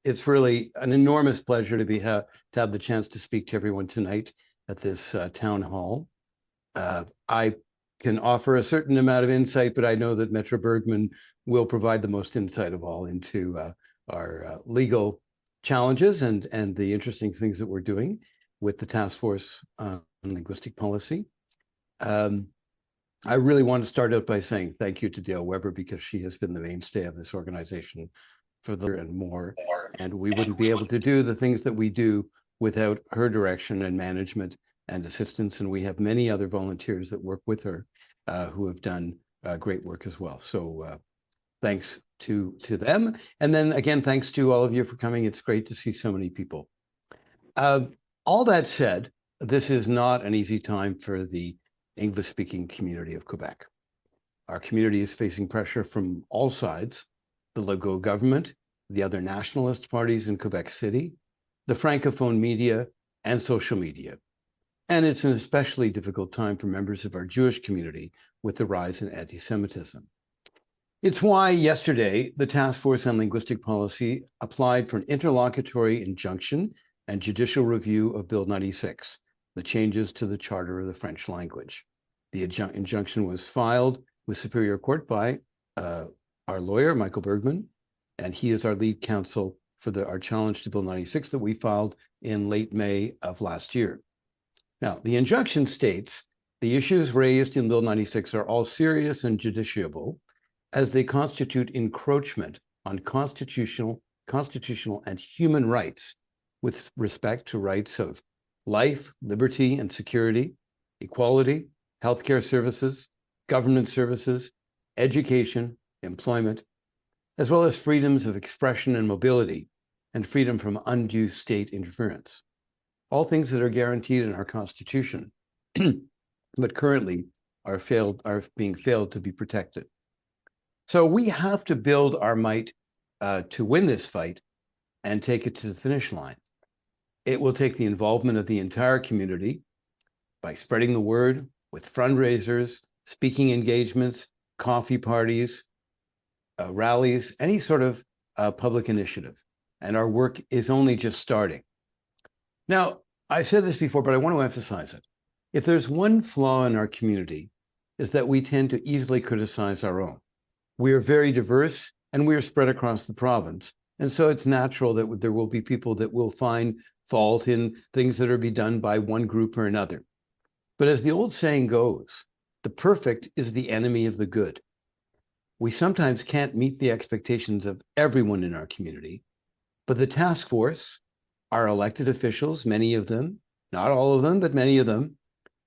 It's really an enormous pleasure to have the chance to speak to everyone tonight at this town hall. I can offer a certain amount of insight, but I know that Metro Bergman will provide the most insight of all into our legal challenges and the interesting things that we're doing with the Task Force on Linguistic Policy. I really want to start out by saying thank you to Dale Weber, because she has been the mainstay of this organization for the and more, and we wouldn't be able to do the things that we do without her direction and management and assistance. And we have many other volunteers that work with her who have done great work as well. So thanks to them. And then again, thanks to all of you for coming. It's great to see so many people. All that said, this is not an easy time for the English-speaking community of Quebec. Our community is facing pressure from all sides: the Legault government, the other nationalist parties in Quebec City, the Francophone media, and social media. And it's an especially difficult time for members of our Jewish community with the rise in anti-Semitism. It's why yesterday, the Task Force on Linguistic Policy applied for an interlocutory injunction and judicial review of Bill 96, the changes to the Charter of the French language. The injunction was filed with Superior Court by our lawyer, Michael Bergman, and he is our lead counsel for our challenge to Bill 96 that we filed in late May of last year. Now, the injunction states the issues raised in Bill 96 are all serious and justiciable, as they constitute encroachment on constitutional and human rights with respect to rights of life, liberty, and security, equality, healthcare services, government services, education, employment, as well as freedoms of expression and mobility, and freedom from undue state interference. All things that are guaranteed in our Constitution, but currently are being failed to be protected. So we have to build our might to win this fight and take it to the finish line. It will take the involvement of the entire community by spreading the word with fundraisers, speaking engagements, coffee parties, rallies, any sort of public initiative. And our work is only just starting. Now, I said this before, but I want to emphasize it. If there's one flaw in our community, is that we tend to easily criticize our own. We are very diverse and we are spread across the province. And so it's natural that there will be people that will find fault in things that are being done by one group or another. But as the old saying goes, the perfect is the enemy of the good. We sometimes can't meet the expectations of everyone in our community, but the task force, our elected officials, many of them, not all of them, but many of them,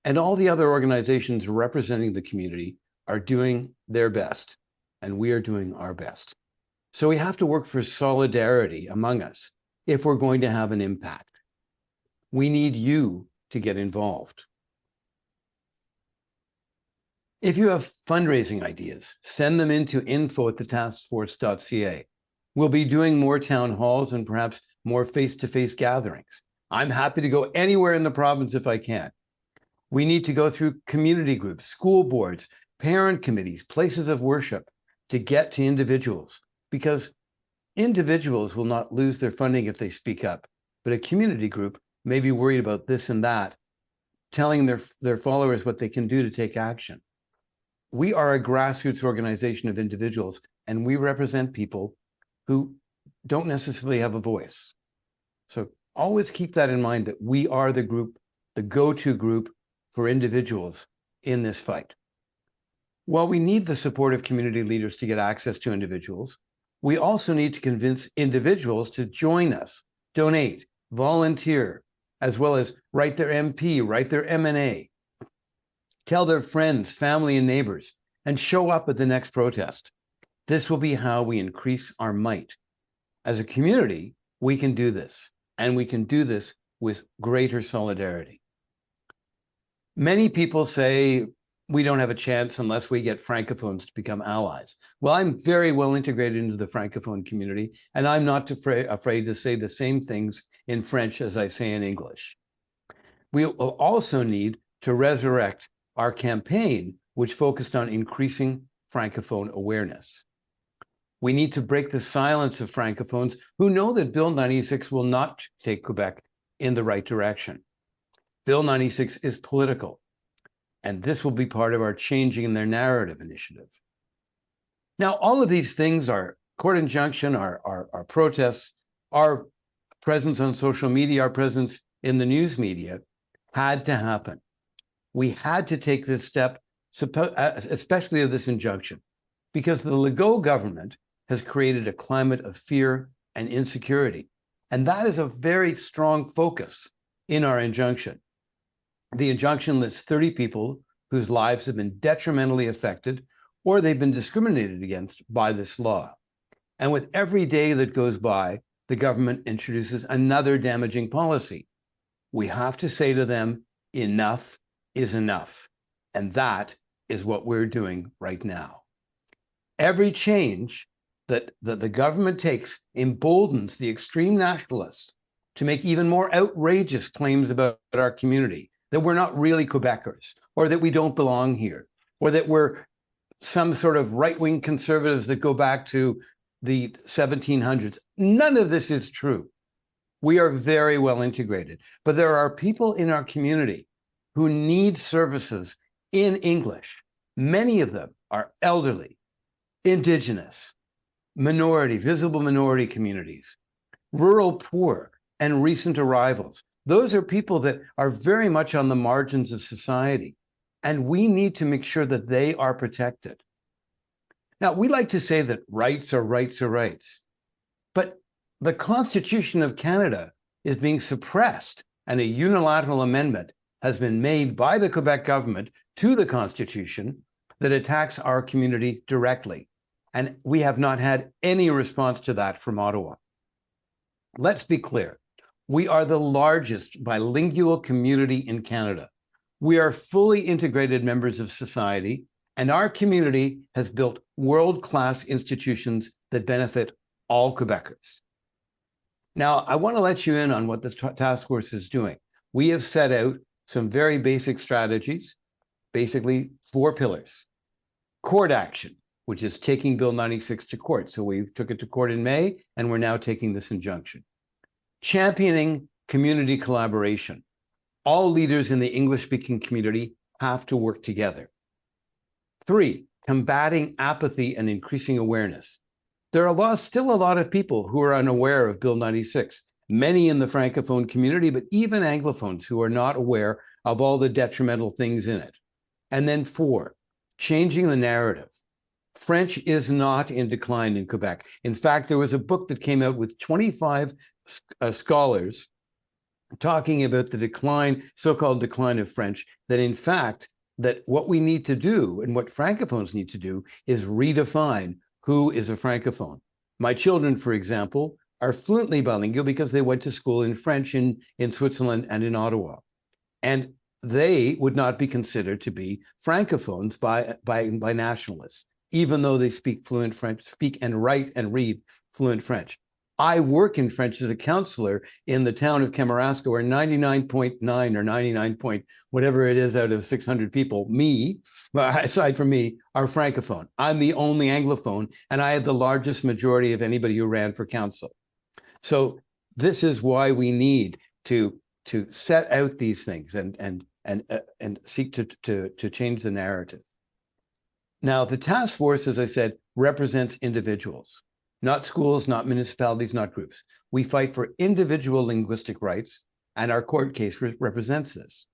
and all the other organizations representing the community are doing their best, and we are doing our best. So we have to work for solidarity among us if we're going to have an impact. We need you to get involved. If you have fundraising ideas, send them into info@thetaskforce.ca. We'll be doing more town halls and perhaps more face-to-face gatherings. I'm happy to go anywhere in the province if I can. We need to go through community groups, school boards, parent committees, places of worship to get to individuals, because individuals will not lose their funding if they speak up, but a community group may be worried about this and that, telling their followers what they can do to take action. We are a grassroots organization of individuals, and we represent people who don't necessarily have a voice. So always keep that in mind, that we are the group, the go-to group for individuals in this fight. While we need the support of community leaders to get access to individuals, we also need to convince individuals to join us, donate, volunteer, as well as write their MP, write their M&A, tell their friends, family, and neighbors, and show up at the next protest. This will be how we increase our might. As a community, we can do this, and we can do this with greater solidarity. Many people say we don't have a chance unless we get Francophones to become allies. Well, I'm very well integrated into the Francophone community, and I'm not afraid to say the same things in French as I say in English. We will also need to resurrect our campaign, which focused on increasing Francophone awareness. We need to break the silence of Francophones who know that Bill 96 will not take Quebec in the right direction. Bill 96 is political, and this will be part of our Changing Their Narrative initiative. Now, all of these things, our court injunction, our protests, our presence on social media, our presence in the news media, had to happen. We had to take this step, especially of this injunction, because the Legault government has created a climate of fear and insecurity. And that is a very strong focus in our injunction. The injunction lists 30 people whose lives have been detrimentally affected or they've been discriminated against by this law. And with every day that goes by, the government introduces another damaging policy. We have to say to them, enough is enough. And that is what we're doing right now. Every change that the government takes emboldens the extreme nationalists to make even more outrageous claims about our community, that we're not really Quebecers, or that we don't belong here, or that we're some sort of right-wing conservatives that go back to the 1700s. None of this is true. We are very well integrated, but there are people in our community who need services in English. Many of them are elderly, Indigenous, minority, visible minority communities, rural poor, and recent arrivals. Those are people that are very much on the margins of society, and we need to make sure that they are protected. Now, we like to say that rights are rights are rights, but the Constitution of Canada is being suppressed, and a unilateral amendment has been made by the Quebec government to the Constitution that attacks our community directly. And we have not had any response to that from Ottawa. Let's be clear. We are the largest bilingual community in Canada. We are fully integrated members of society, and our community has built world-class institutions that benefit all Quebecers. Now, I want to let you in on what the task force is doing. We have set out some very basic strategies, basically 4 pillars. Court action, which is taking Bill 96 to court. So we took it to court in May, and we're now taking this injunction. Championing community collaboration. All leaders in the English-speaking community have to work together. 3, combating apathy and increasing awareness. There are still a lot of people who are unaware of Bill 96, many in the Francophone community, but even Anglophones who are not aware of all the detrimental things in it. And then 4, changing the narrative. French is not in decline in Quebec. In fact, there was a book that came out with 25 scholars talking about the decline, so-called decline of French, that in fact, that what we need to do and what Francophones need to do is redefine who is a Francophone. My children, for example, are fluently bilingual because they went to school in French in Switzerland and in Ottawa. And they would not be considered to be Francophones by nationalists, even though they speak fluent French, speak and write and read fluent French. I work in French as a counselor in the town of Kamouraska, where 99.9 or 99 point whatever it is out of 600 people, aside from me, are Francophone. I'm the only Anglophone, and I had the largest majority of anybody who ran for council. So this is why we need to set out these things and seek to change the narrative. Now, the task force, as I said, represents individuals. Not schools, not municipalities, not groups. We fight for individual linguistic rights, and our court case represents this.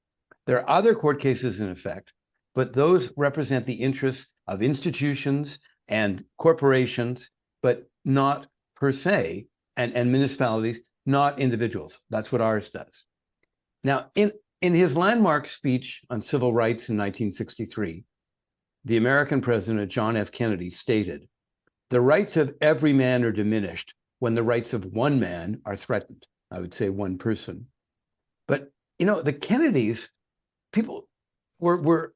There are other court cases in effect, but those represent the interests of institutions and corporations, but not per se, and municipalities, not individuals. That's what ours does. Now, in his landmark speech on civil rights in 1963, the American president, John F. Kennedy, stated, "The rights of every man are diminished when the rights of one man are threatened." I would say one person. But, the Kennedys, people were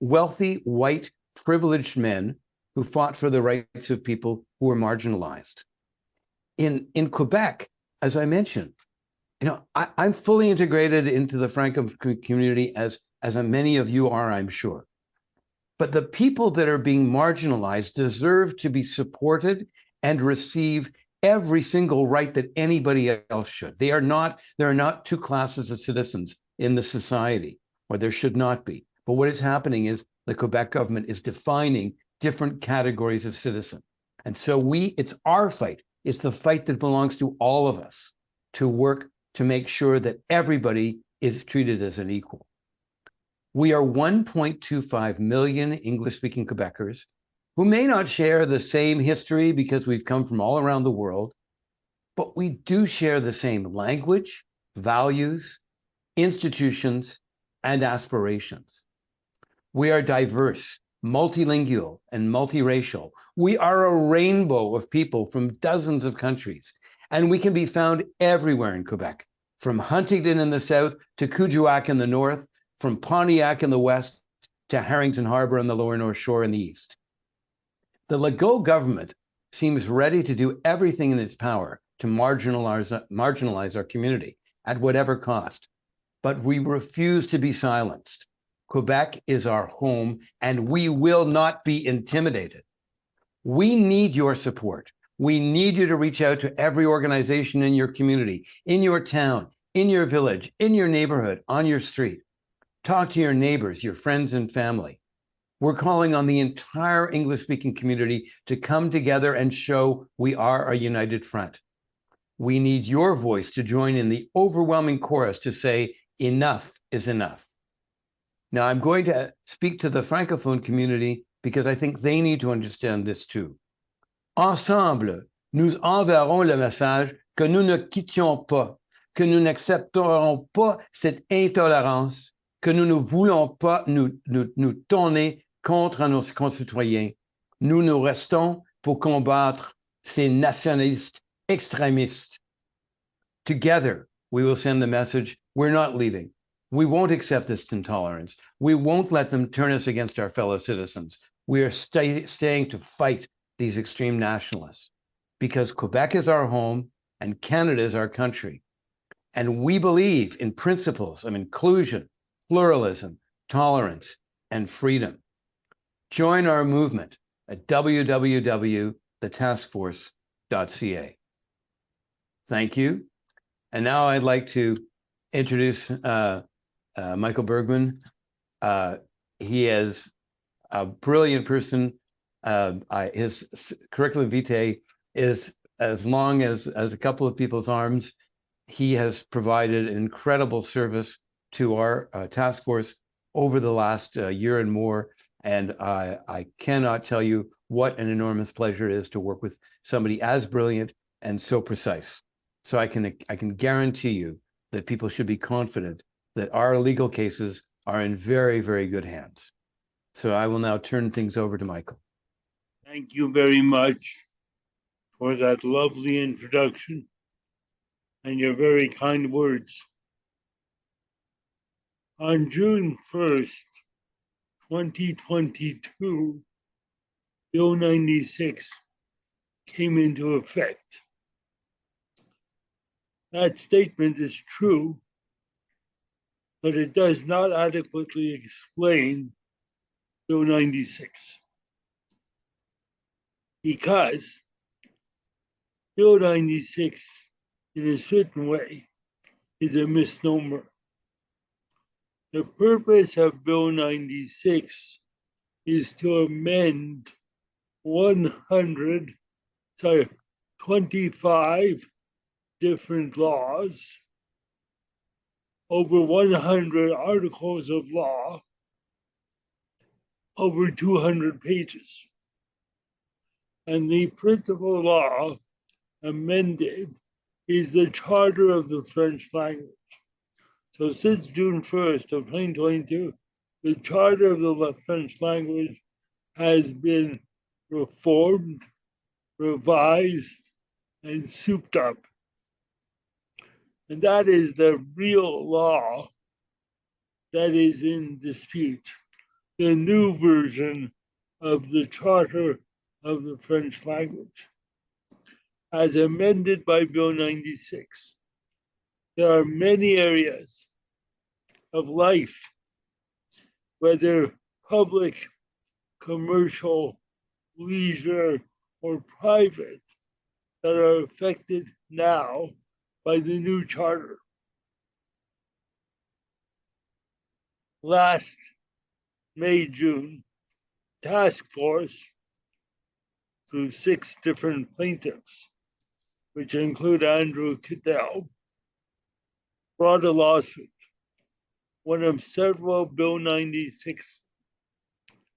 wealthy, white, privileged men who fought for the rights of people who were marginalized. In Quebec, as I mentioned, I'm fully integrated into the Franco community as many of you are, I'm sure. But the people that are being marginalized deserve to be supported and receive every single right that anybody else should. There are not two classes of citizens in the society, or there should not be. But what is happening is the Quebec government is defining different categories of citizen. And so it's our fight. It's the fight that belongs to all of us to work to make sure that everybody is treated as an equal. We are 1.25 million English-speaking Quebecers who may not share the same history because we've come from all around the world, but we do share the same language, values, institutions, and aspirations. We are diverse, multilingual, and multiracial. We are a rainbow of people from dozens of countries, and we can be found everywhere in Quebec, from Huntington in the south to Kuujjuaq in the north, from Pontiac in the west to Harrington Harbor on the lower North Shore in the east. The Legault government seems ready to do everything in its power to marginalize our community at whatever cost, but we refuse to be silenced. Quebec is our home, and we will not be intimidated. We need your support. We need you to reach out to every organization in your community, in your town, in your village, in your neighborhood, on your street. Talk to your neighbors, your friends and family. We're calling on the entire English-speaking community to come together and show we are a united front. We need your voice to join in the overwhelming chorus to say, enough is enough. Now, I'm going to speak to the Francophone community because I think they need to understand this too. Ensemble, nous enverrons le message que nous ne quittions pas, que nous n'accepterons pas cette intolérance, que nous ne voulons pas nous tourner contre nos concitoyens. Nous restons pour combattre ces nationalistes extrémistes. Together, we will send the message, we're not leaving. We won't accept this intolerance. We won't let them turn us against our fellow citizens. We are staying to fight these extreme nationalists because Quebec is our home and Canada is our country. And we believe in principles of inclusion, pluralism, tolerance, and freedom. Join our movement at www.thetaskforce.ca. Thank you. And now I'd like to introduce Michael Bergman. He is a brilliant person. His curriculum vitae is as long as a couple of people's arms. He has provided incredible service to our task force over the last year and more. And I cannot tell you what an enormous pleasure it is to work with somebody as brilliant and so precise. So I can guarantee you that people should be confident that our legal cases are in very, very good hands. So I will now turn things over to Michael. Thank you very much for that lovely introduction and your very kind words. On June 1st, 2022, Bill 96 came into effect. That statement is true, but it does not adequately explain Bill 96. Because Bill 96, in a certain way, is a misnomer. The purpose of Bill 96 is to amend 25 different laws, over 100 articles of law, over 200 pages. And the principal law amended is the Charter of the French language. So since June 1st of 2022, the Charter of the French language has been reformed, revised, and souped up. And that is the real law that is in dispute, the new version of the Charter of the French language. As amended by Bill 96, there are many areas of life, whether public commercial, leisure, or private that are affected now by the new charter. Last May, June, task force through 6 different plaintiffs, which include Andrew Cadell, brought a lawsuit, one of several Bill 96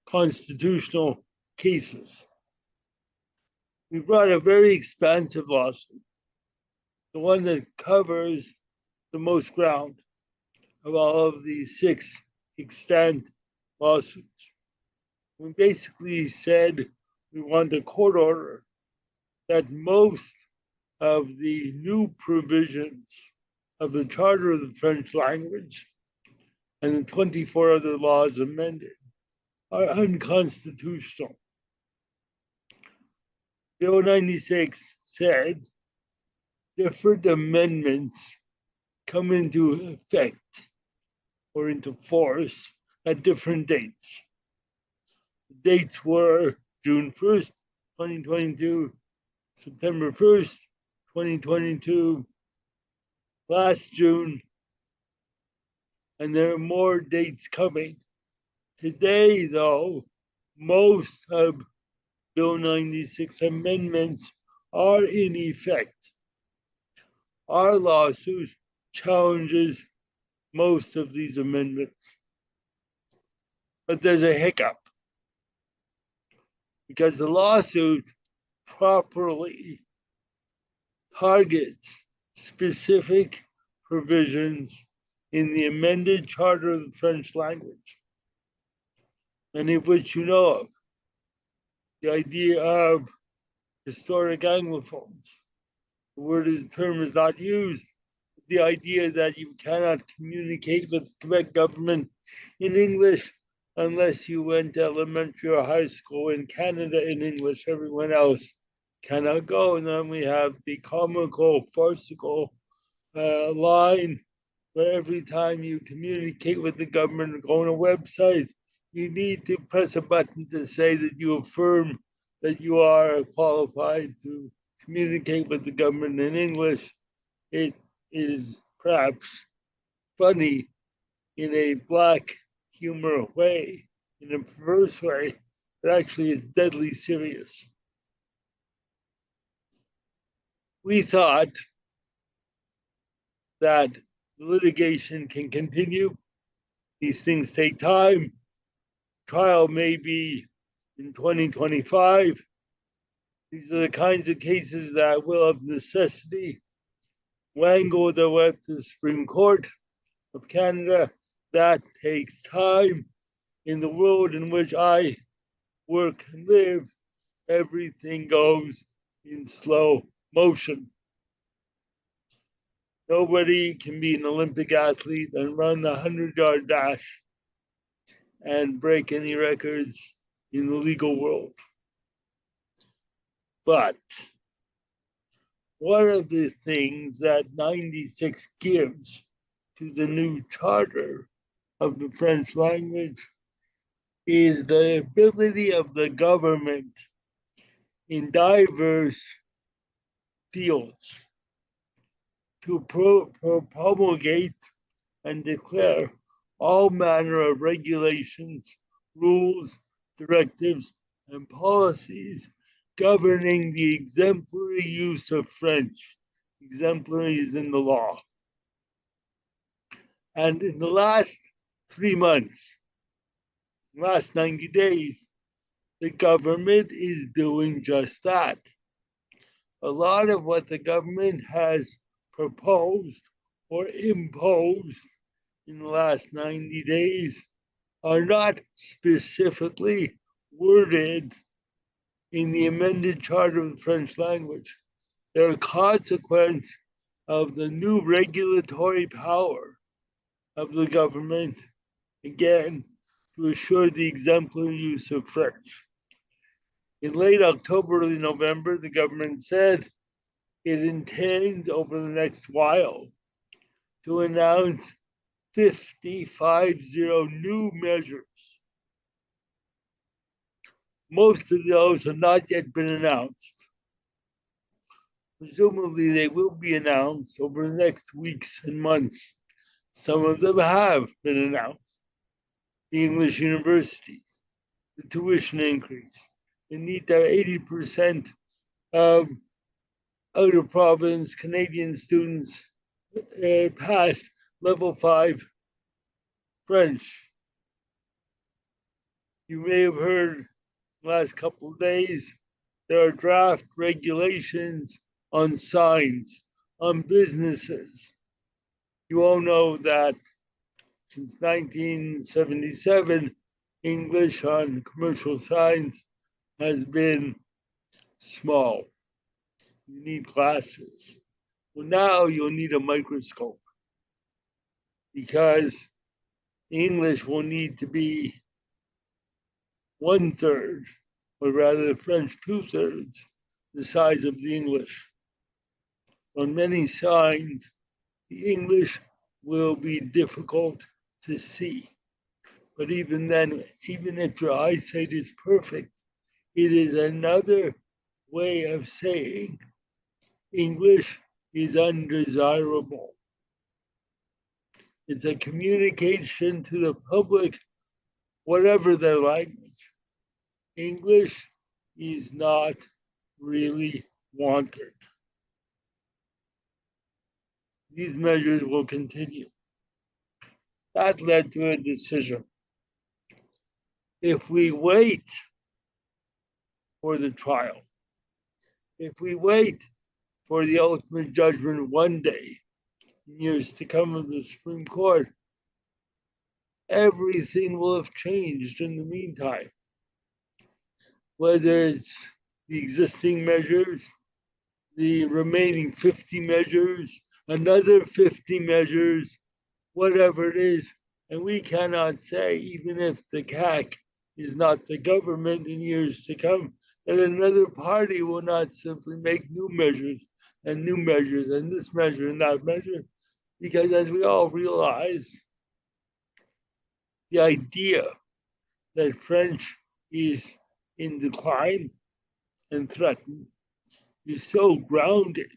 constitutional cases. We brought a very expansive lawsuit, the one that covers the most ground of all of these 6 extant lawsuits. We basically said we want a court order that most of the new provisions of the Charter of the French language and the 24 other laws amended are unconstitutional. Bill 96 said different amendments come into effect or into force at different dates. The dates were June 1st, 2022, September 1st, 2022, last June, and there are more dates coming. Today, though, most of Bill 96 amendments are in effect. Our lawsuit challenges most of these amendments. But there's a hiccup, because the lawsuit properly targets specific provisions in the amended Charter of the French language, and in which you know of the idea of historic Anglophones. The term is not used. The idea that you cannot communicate with the Quebec government in English unless you went to elementary or high school in Canada in English. Everyone else cannot go. And then we have the comical, farcical line where every time you communicate with the government or go on a website, you need to press a button to say that you affirm that you are qualified to communicate with the government in English. It is perhaps funny in a black humor way, in a perverse way, but actually it's deadly serious. We thought that the litigation can continue. These things take time. Trial may be in 2025. These are the kinds of cases that will, of necessity, wangle their way to the Supreme Court of Canada. That takes time. In the world in which I work and live, everything goes in slow motion. Nobody can be an Olympic athlete and run the 100-yard dash and break any records in the legal world. But one of the things that 96 gives to the new charter of the French language is the ability of the government in diverse fields to promulgate and declare all manner of regulations, rules, directives, and policies governing the exemplary use of French. Exemplary is in the law. And in the last 3 months, last 90 days, the government is doing just that. A lot of what the government has proposed or imposed in the last 90 days are not specifically worded in the amended Charter of the French language. They're a consequence of the new regulatory power of the government, again, to assure the exemplary use of French. In late October, early November, the government said it intends over the next while to announce 50 new measures Most of those have not yet been announced. Presumably, they will be announced over the next weeks and months. Some of them have been announced. The English universities, the tuition increase, the need to have 80% of out of province Canadian students pass level 5 French. You may have heard the last couple of days there are draft regulations on signs, on businesses. You all know that since 1977, English on commercial signs has been small. You need glasses. Well, now you'll need a microscope because English will need to be 1/3, or rather French 2/3, the size of the English. On many signs, the English will be difficult to see. But even then, even if your eyesight is perfect, it is another way of saying English is undesirable. It's a communication to the public, whatever their language. English is not really wanted. These measures will continue. That led to a decision. If we wait for the trial, if we wait for the ultimate judgment one day, in years to come of the Supreme Court, everything will have changed in the meantime. Whether it's the existing measures, the remaining 50 measures, another 50 measures, whatever it is. And we cannot say, even if the CAQ is not the government in years to come, that another party will not simply make new measures and this measure and that measure. Because as we all realize, the idea that French is in decline and threatened is so grounded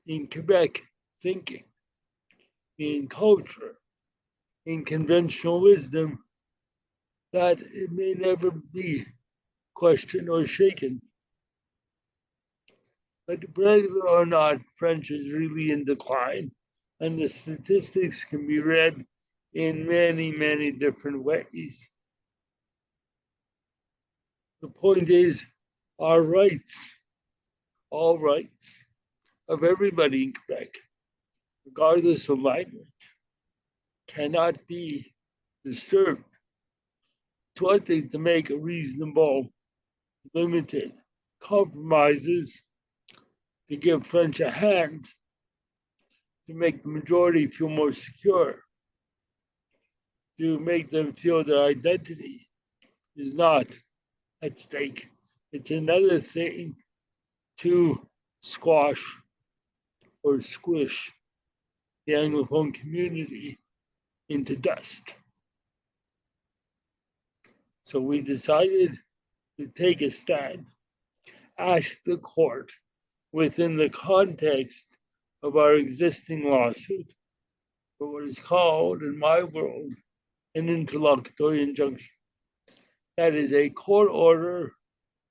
in Quebec thinking, in culture, in conventional wisdom, that it may never be questioned or shaken. But whether or not French is really in decline, and the statistics can be read in many, many different ways. The point is, our rights, all rights of everybody in Quebec, regardless of language, cannot be disturbed. It's one thing to make a reasonable, limited compromises to give French a hand, to make the majority feel more secure, to make them feel their identity is not at stake. It's another thing to squash or squish the Anglophone community into dust. So we decided to take a stand, ask the court within the context of our existing lawsuit for what is called, in my world, an interlocutory injunction. That is a court order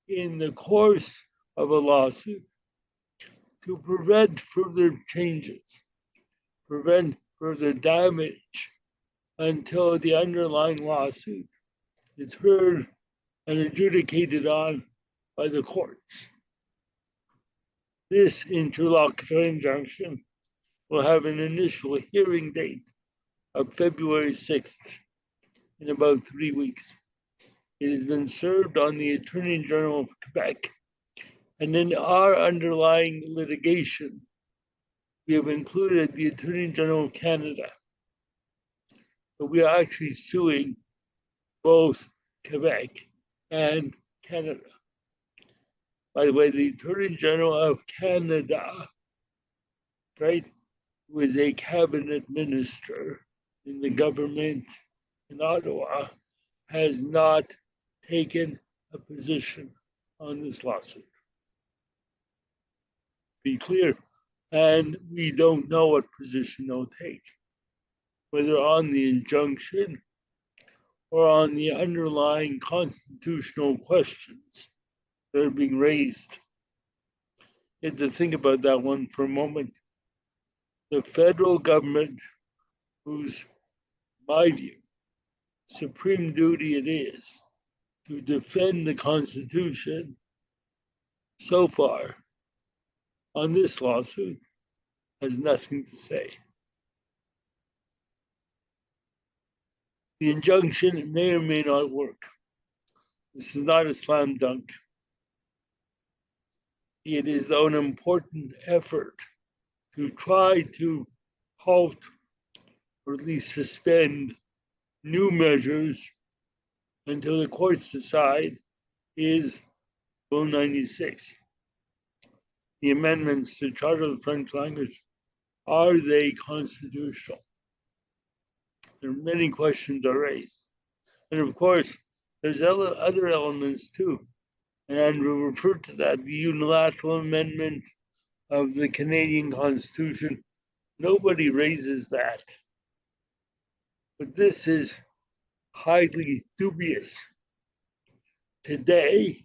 in the course of a lawsuit to prevent further changes, prevent further damage until the underlying lawsuit is heard and adjudicated on by the courts. This interlocutory injunction will have an initial hearing date of February 6th, in about 3 weeks. It has been served on the Attorney General of Quebec. And in our underlying litigation, we have included the Attorney General of Canada. But we are actually suing both Quebec and Canada. By the way, the Attorney General of Canada, right, who is a cabinet minister in the government in Ottawa, has not taken a position on this lawsuit. Be clear, and we don't know what position they'll take, whether on the injunction or on the underlying constitutional questions that are being raised. You have to think about that one for a moment. The federal government, whose, my view, supreme duty it is to defend the Constitution, so far on this lawsuit has nothing to say. The injunction may or may not work. This is not a slam dunk. It is, though, an important effort to try to halt or at least suspend new measures until the courts decide is Bill 96. The amendments to Charter of the French language, are they constitutional? There are many questions are raised. And of course, there's other elements too. And Andrew referred to that, the unilateral amendment of the Canadian Constitution. Nobody raises that. But this is highly dubious. Today,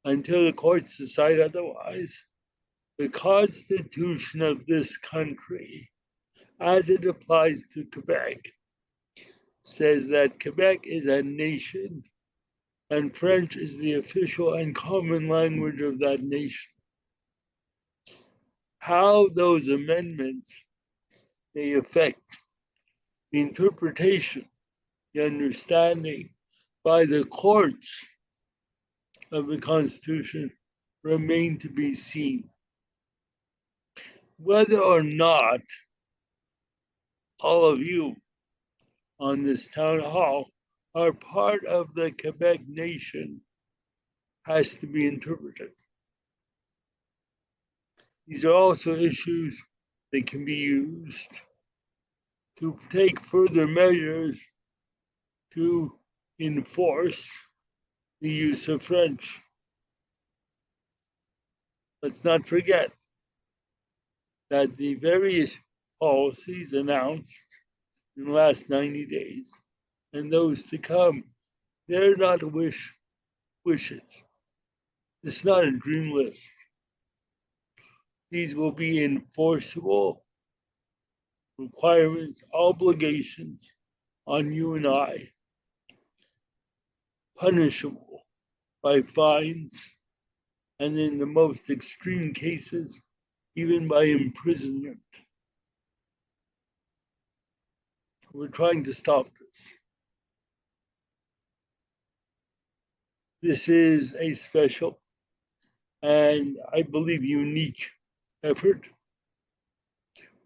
until the courts decide otherwise, the Constitution of this country, as it applies to Quebec, says that Quebec is a nation and French is the official and common language of that nation. How those amendments may affect the interpretation, the understanding by the courts of the Constitution remain to be seen. Whether or not all of you on this town hall are part of the Quebec nation has to be interpreted. These are also issues that can be used to take further measures to enforce the use of French. Let's not forget that the various policies announced in the last 90 days and those to come, they're not wishes. It's not a dream list. These will be enforceable requirements, obligations on you and I, punishable by fines, and in the most extreme cases, even by imprisonment. We're trying to stop this. This is a special and I believe unique effort.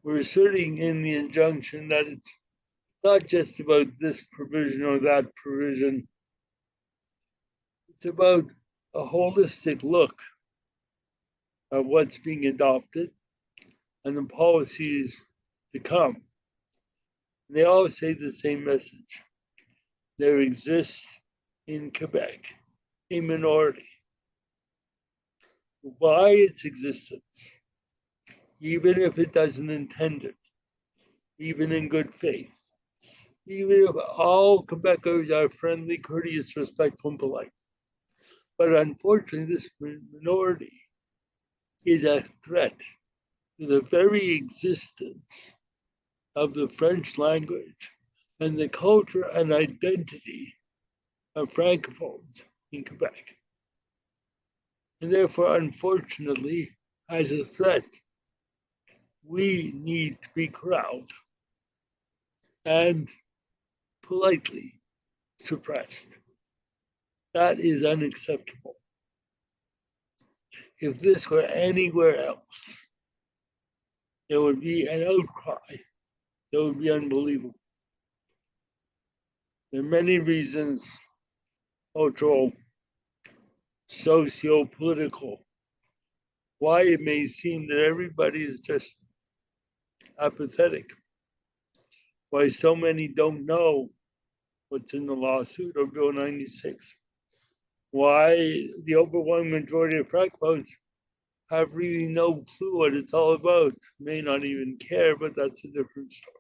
We're asserting in the injunction that it's not just about this provision or that provision. It's about a holistic look at what's being adopted and the policies to come. They all say the same message. There exists in Quebec a minority. By its existence, even if it doesn't intend it, even in good faith, even if all Quebecers are friendly, courteous, respectful, and polite. But unfortunately, this minority is a threat to the very existence of the French language and the culture and identity of Francophones in Quebec. And therefore, unfortunately, as a threat, we need to be corralled and politely suppressed. That is unacceptable. If this were anywhere else, there would be an outcry that would be unbelievable. There are many reasons, cultural, socio-political, why it may seem that everybody is just apathetic, why so many don't know what's in the lawsuit or Bill 96. why the overwhelming majority of frack votes have really no clue what it's all about, may not even care, but that's a different story.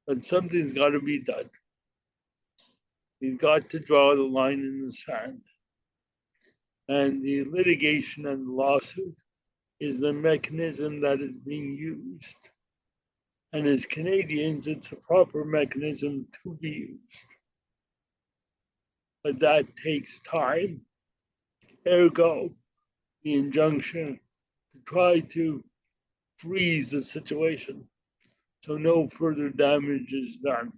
But something's got to be done. We've got to draw the line in the sand. And the litigation and the lawsuit is the mechanism that is being used. And as Canadians, it's a proper mechanism to be used. But that takes time. Ergo, the injunction to try to freeze the situation so no further damage is done.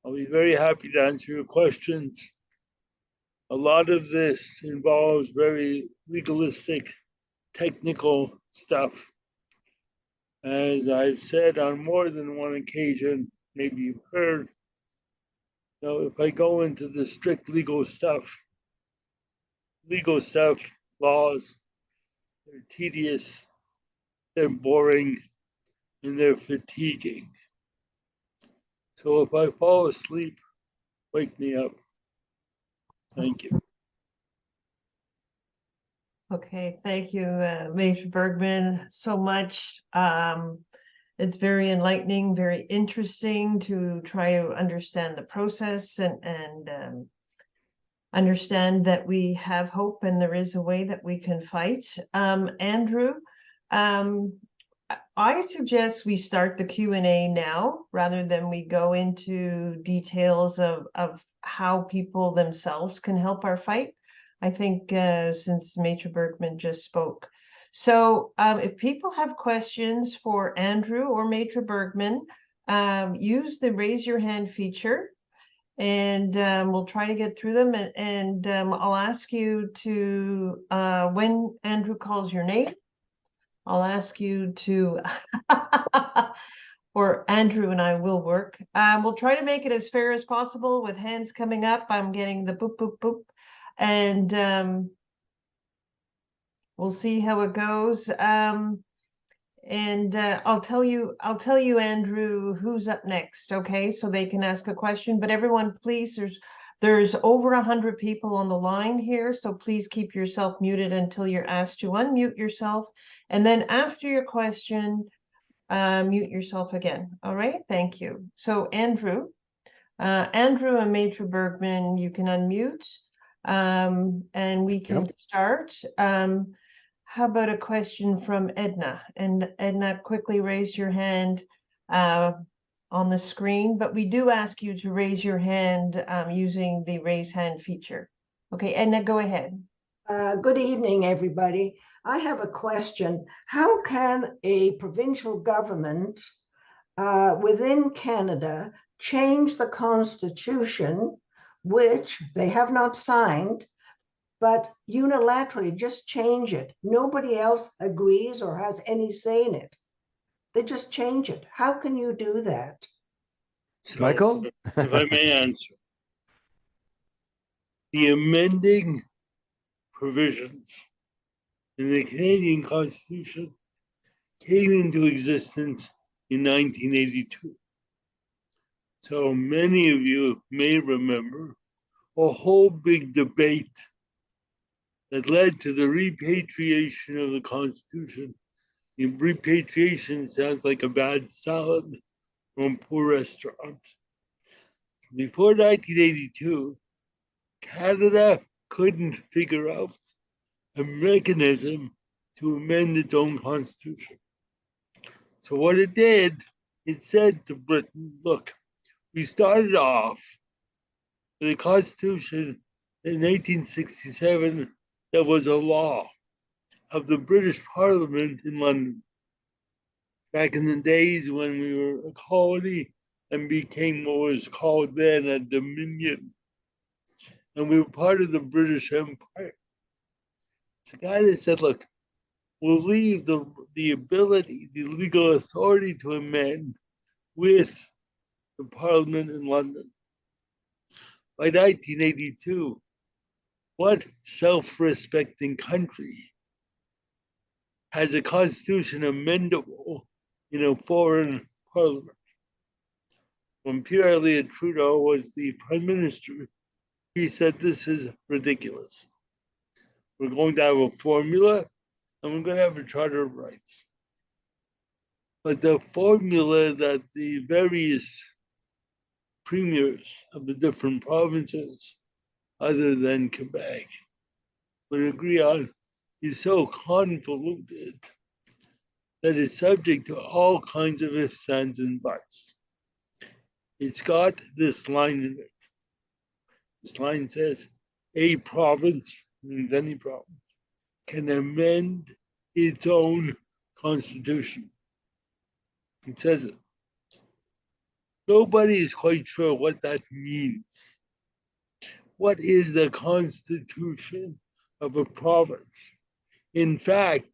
I'll be very happy to answer your questions. A lot of this involves very legalistic, technical stuff. As I've said on more than one occasion, maybe you've heard, if I go into the strict legal stuff, laws, they're tedious, they're boring, and they're fatiguing. So if I fall asleep, wake me up. Thank you. Okay, thank you, Major Bergman, so much. It's very enlightening, very interesting to try to understand the process and understand that we have hope and there is a way that we can fight. Andrew, I suggest we start the Q&A now rather than we go into details of how people themselves can help our fight. I think since Major Bergman just spoke. So if people have questions for Andrew or Major Bergman, use the raise your hand feature and we'll try to get through them. And I'll ask you to, when Andrew calls your name, I'll ask you to, or Andrew and I will work. We'll try to make it as fair as possible with hands coming up. I'm getting the boop, boop, boop. And we'll see how it goes. I'll tell you, Andrew, who's up next, okay? So they can ask a question, but everyone, please, there's over 100 people on the line here, so please keep yourself muted until you're asked to unmute yourself. And then after your question, mute yourself again, all right? Thank you. So Andrew and Major Bergman, you can unmute, and we can start. How about a question from Edna? And Edna, quickly raise your hand on the screen, but we do ask you to raise your hand using the raise hand feature. Okay, Edna, go ahead. Good evening, everybody. I have a question. How can a provincial government within Canada change the Constitution, which they have not signed, but unilaterally just change it? Nobody else agrees or has any say in it. They just change it. How can you do that? So, Michael? if I may answer. The amending provisions in the Canadian Constitution came into existence in 1982. So many of you may remember a whole big debate that led to the repatriation of the Constitution. And repatriation sounds like a bad salad from a poor restaurant. Before 1982, Canada couldn't figure out a mechanism to amend its own constitution. So what it did, it said to Britain, look, we started off with a constitution in 1867 that was a law of the British Parliament in London. Back in the days when we were a colony and became what was called then a dominion. And we were part of the British Empire. So Canada said, look, we'll leave the ability, the legal authority to amend with the Parliament in London. By 1982, what self-respecting country has a constitution amendable in a foreign parliament? when Pierre Elliott Trudeau was the prime minister, he said this is ridiculous. We're going to have a formula and we're going to have a charter of rights. But the formula that the various premiers of the different provinces, other than Quebec, would agree on is so convoluted that it's subject to all kinds of ifs, ands, and buts. It's got this line in it. This line says, a province, means any province, can amend its own constitution. It says it. Nobody is quite sure what that means. What is the constitution of a province? In fact,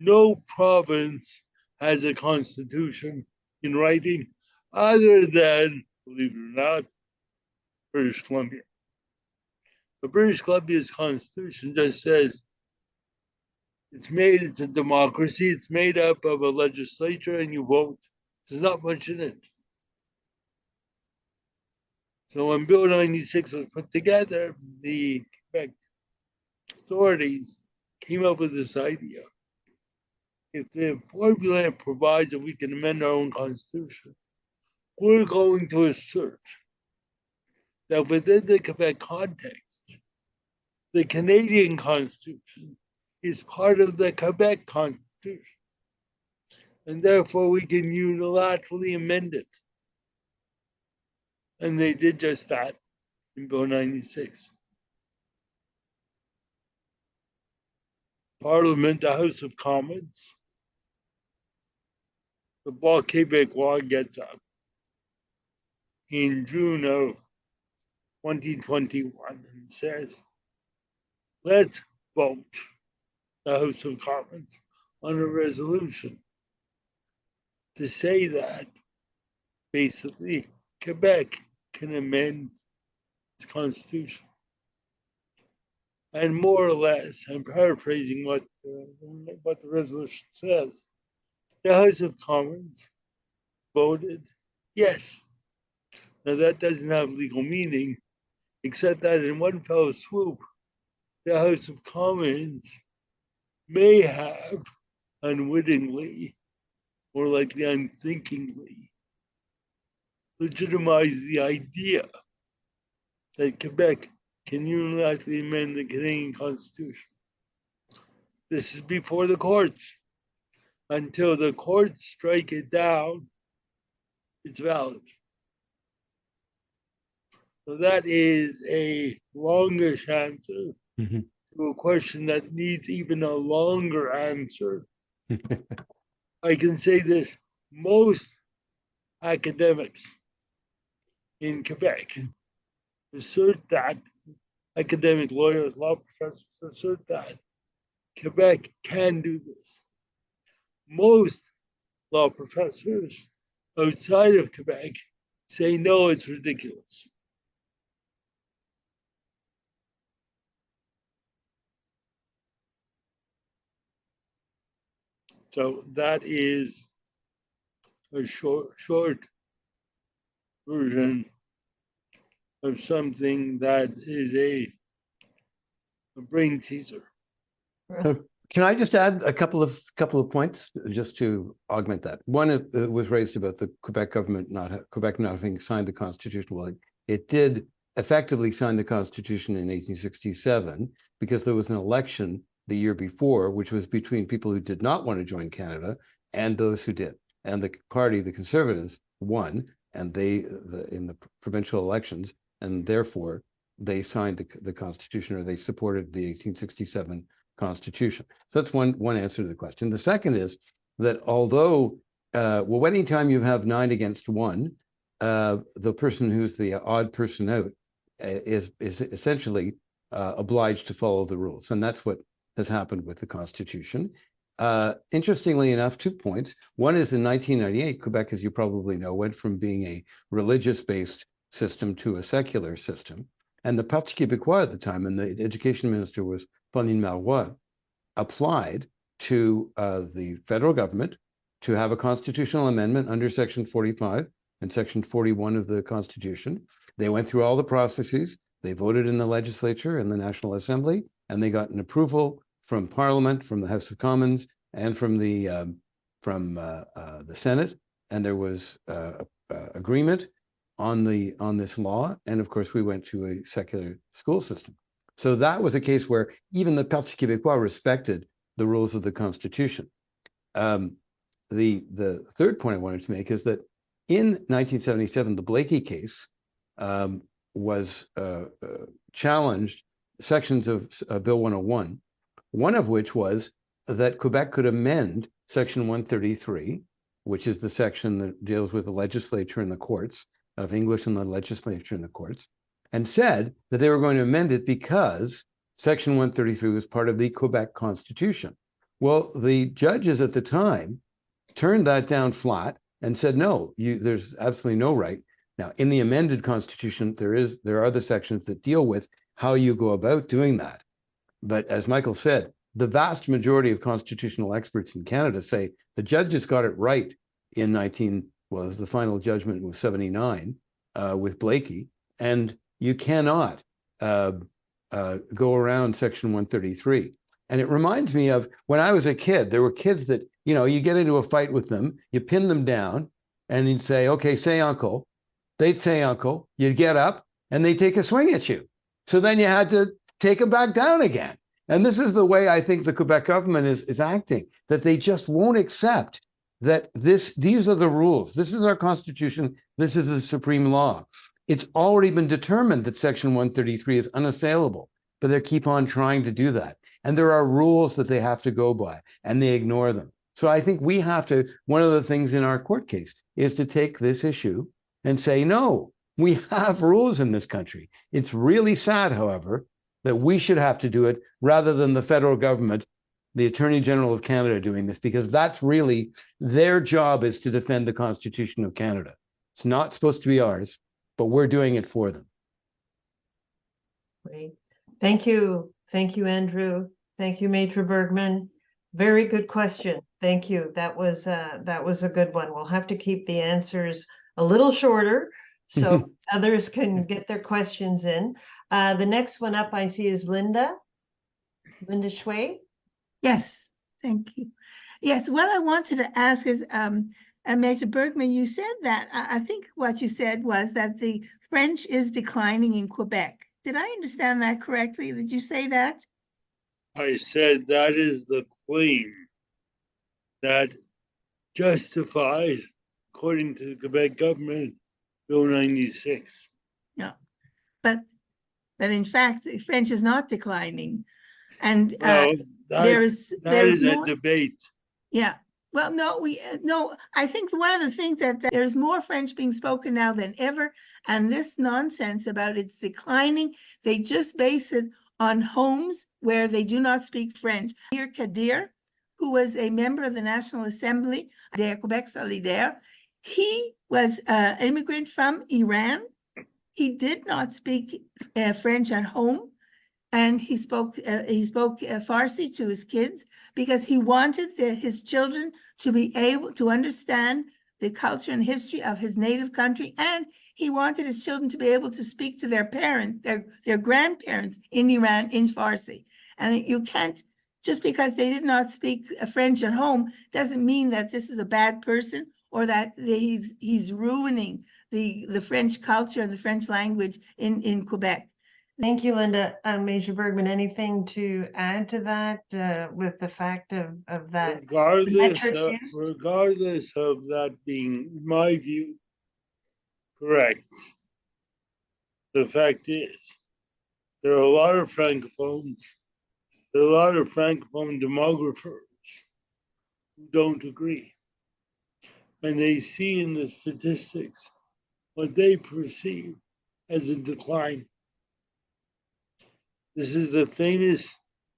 no province has a constitution in writing other than, believe it or not, British Columbia. The British Columbia's constitution just says it's a democracy, it's made up of a legislature and you vote. There's not much in it. So when Bill 96 was put together, the Quebec authorities came up with this idea. If the formula provides that we can amend our own constitution, we're going to assert that within the Quebec context, the Canadian Constitution is part of the Quebec Constitution. And therefore we can unilaterally amend it. And they did just that in Bill 96. Parliament, the House of Commons, the Bloc Québécois gets up in June of 2021 and says, let's vote, the House of Commons, on a resolution to say that basically Quebec can amend its constitution. And more or less, I'm paraphrasing what the resolution says, the House of Commons voted yes. Now that doesn't have legal meaning, except that in one fell swoop, the House of Commons may have unwittingly, or likely unthinkingly, legitimized the idea that Quebec can unilaterally amend the Canadian Constitution. This is before the courts. Until the courts strike it down, it's valid. So that is a longish answer to a question that needs even a longer answer. I can say this, most academics in Quebec assert that, academic lawyers, law professors assert that Quebec can do this. Most law professors outside of Quebec say, no, it's ridiculous. So that is a short version of something that is a brain teaser. Can I just add a couple of points just to augment that? One was raised about the Quebec government not having signed the Constitution. Well, it did effectively sign the Constitution in 1867 because there was an election the year before, which was between people who did not want to join Canada and those who did. And the party, the Conservatives, won, and in the provincial elections, and therefore they signed the Constitution, or they supported the 1867 Constitution. So that's one answer to the question. The second is that although, well, anytime you have 9 against 1, the person who's the odd person out is essentially obliged to follow the rules, and that's what has happened with the Constitution. Interestingly enough, 2 points. One is in 1998, Quebec, as you probably know, went from being a religious-based system to a secular system. And the Parti Québécois at the time, and the education minister was Pauline Marois, applied to the federal government to have a constitutional amendment under Section 45 and Section 41 of the Constitution. They went through all the processes. They voted in the legislature and the National Assembly, and they got an approval from Parliament, from the House of Commons, and from the Senate. And there was agreement on this law. And of course, we went to a secular school system. So that was a case where even the Parti Québécois respected the rules of the Constitution. The third point I wanted to make is that in 1977, the Blakey case was challenged sections of Bill 101, one of which was that Quebec could amend Section 133, which is the section that deals with the legislature and the courts, of English in the legislature and the courts, and said that they were going to amend it because Section 133 was part of the Quebec Constitution. Well, the judges at the time turned that down flat and said, no, there's absolutely no right. Now, in the amended Constitution, there are the sections that deal with how you go about doing that. But as Michael said, the vast majority of constitutional experts in Canada say the judges got it right in the final judgment was 79 with Blakey, and you cannot go around Section 133. And it reminds me of when I was a kid, there were kids that, you get into a fight with them, you pin them down, and you'd say, okay, say uncle. They'd say uncle, you'd get up, and they'd take a swing at you. So then you had to take them back down again. And this is the way I think the Quebec government is acting, that they just won't accept that these are the rules. This is our Constitution. This is the supreme law. It's already been determined that Section 133 is unassailable, but they keep on trying to do that. And there are rules that they have to go by, and they ignore them. So I think we have to, one of the things in our court case is to take this issue and say, no, we have rules in this country. It's really sad, however, that we should have to do it rather than the federal government, the Attorney General of Canada doing this, because that's really their job, is to defend the Constitution of Canada. It's not supposed to be ours, but we're doing it for them. Great. Thank you. Thank you, Andrew. Thank you, Maitre Bergman. Very good question. Thank you. That was a good one. We'll have to keep the answers a little shorter so others can get their questions in. The next one up I see is Linda Shui. Yes, thank you. Yes, what I wanted to ask is, Maitre Bergman, you said that, I think what you said was that the French is declining in Quebec. Did I understand that correctly? Did you say that? I said that is the claim that justifies, according to the Quebec government, Bill 96. No, but in fact, the French is not declining. And Well, there is a debate. Yeah. Well, no, I think one of the things that there's more French being spoken now than ever. And this nonsense about it's declining, they just base it on homes where they do not speak French. Here, Kadir, who was a member of the National Assembly, de Quebec Solidaire, he was an immigrant from Iran. He did not speak French at home. And he spoke Farsi to his kids because he wanted his children to be able to understand the culture and history of his native country. And he wanted his children to be able to speak to their parents, their grandparents in Iran in Farsi. And you can't, just because they did not speak French at home, doesn't mean that this is a bad person or that he's ruining the French culture and the French language in Quebec. Thank you, Linda. Major Bergman, anything to add to that with the fact of that? Regardless of that being, in my view, correct, the fact is, there are a lot of Francophones, there are a lot of Francophone demographers who don't agree. And they see in the statistics what they perceive as a decline. This is the famous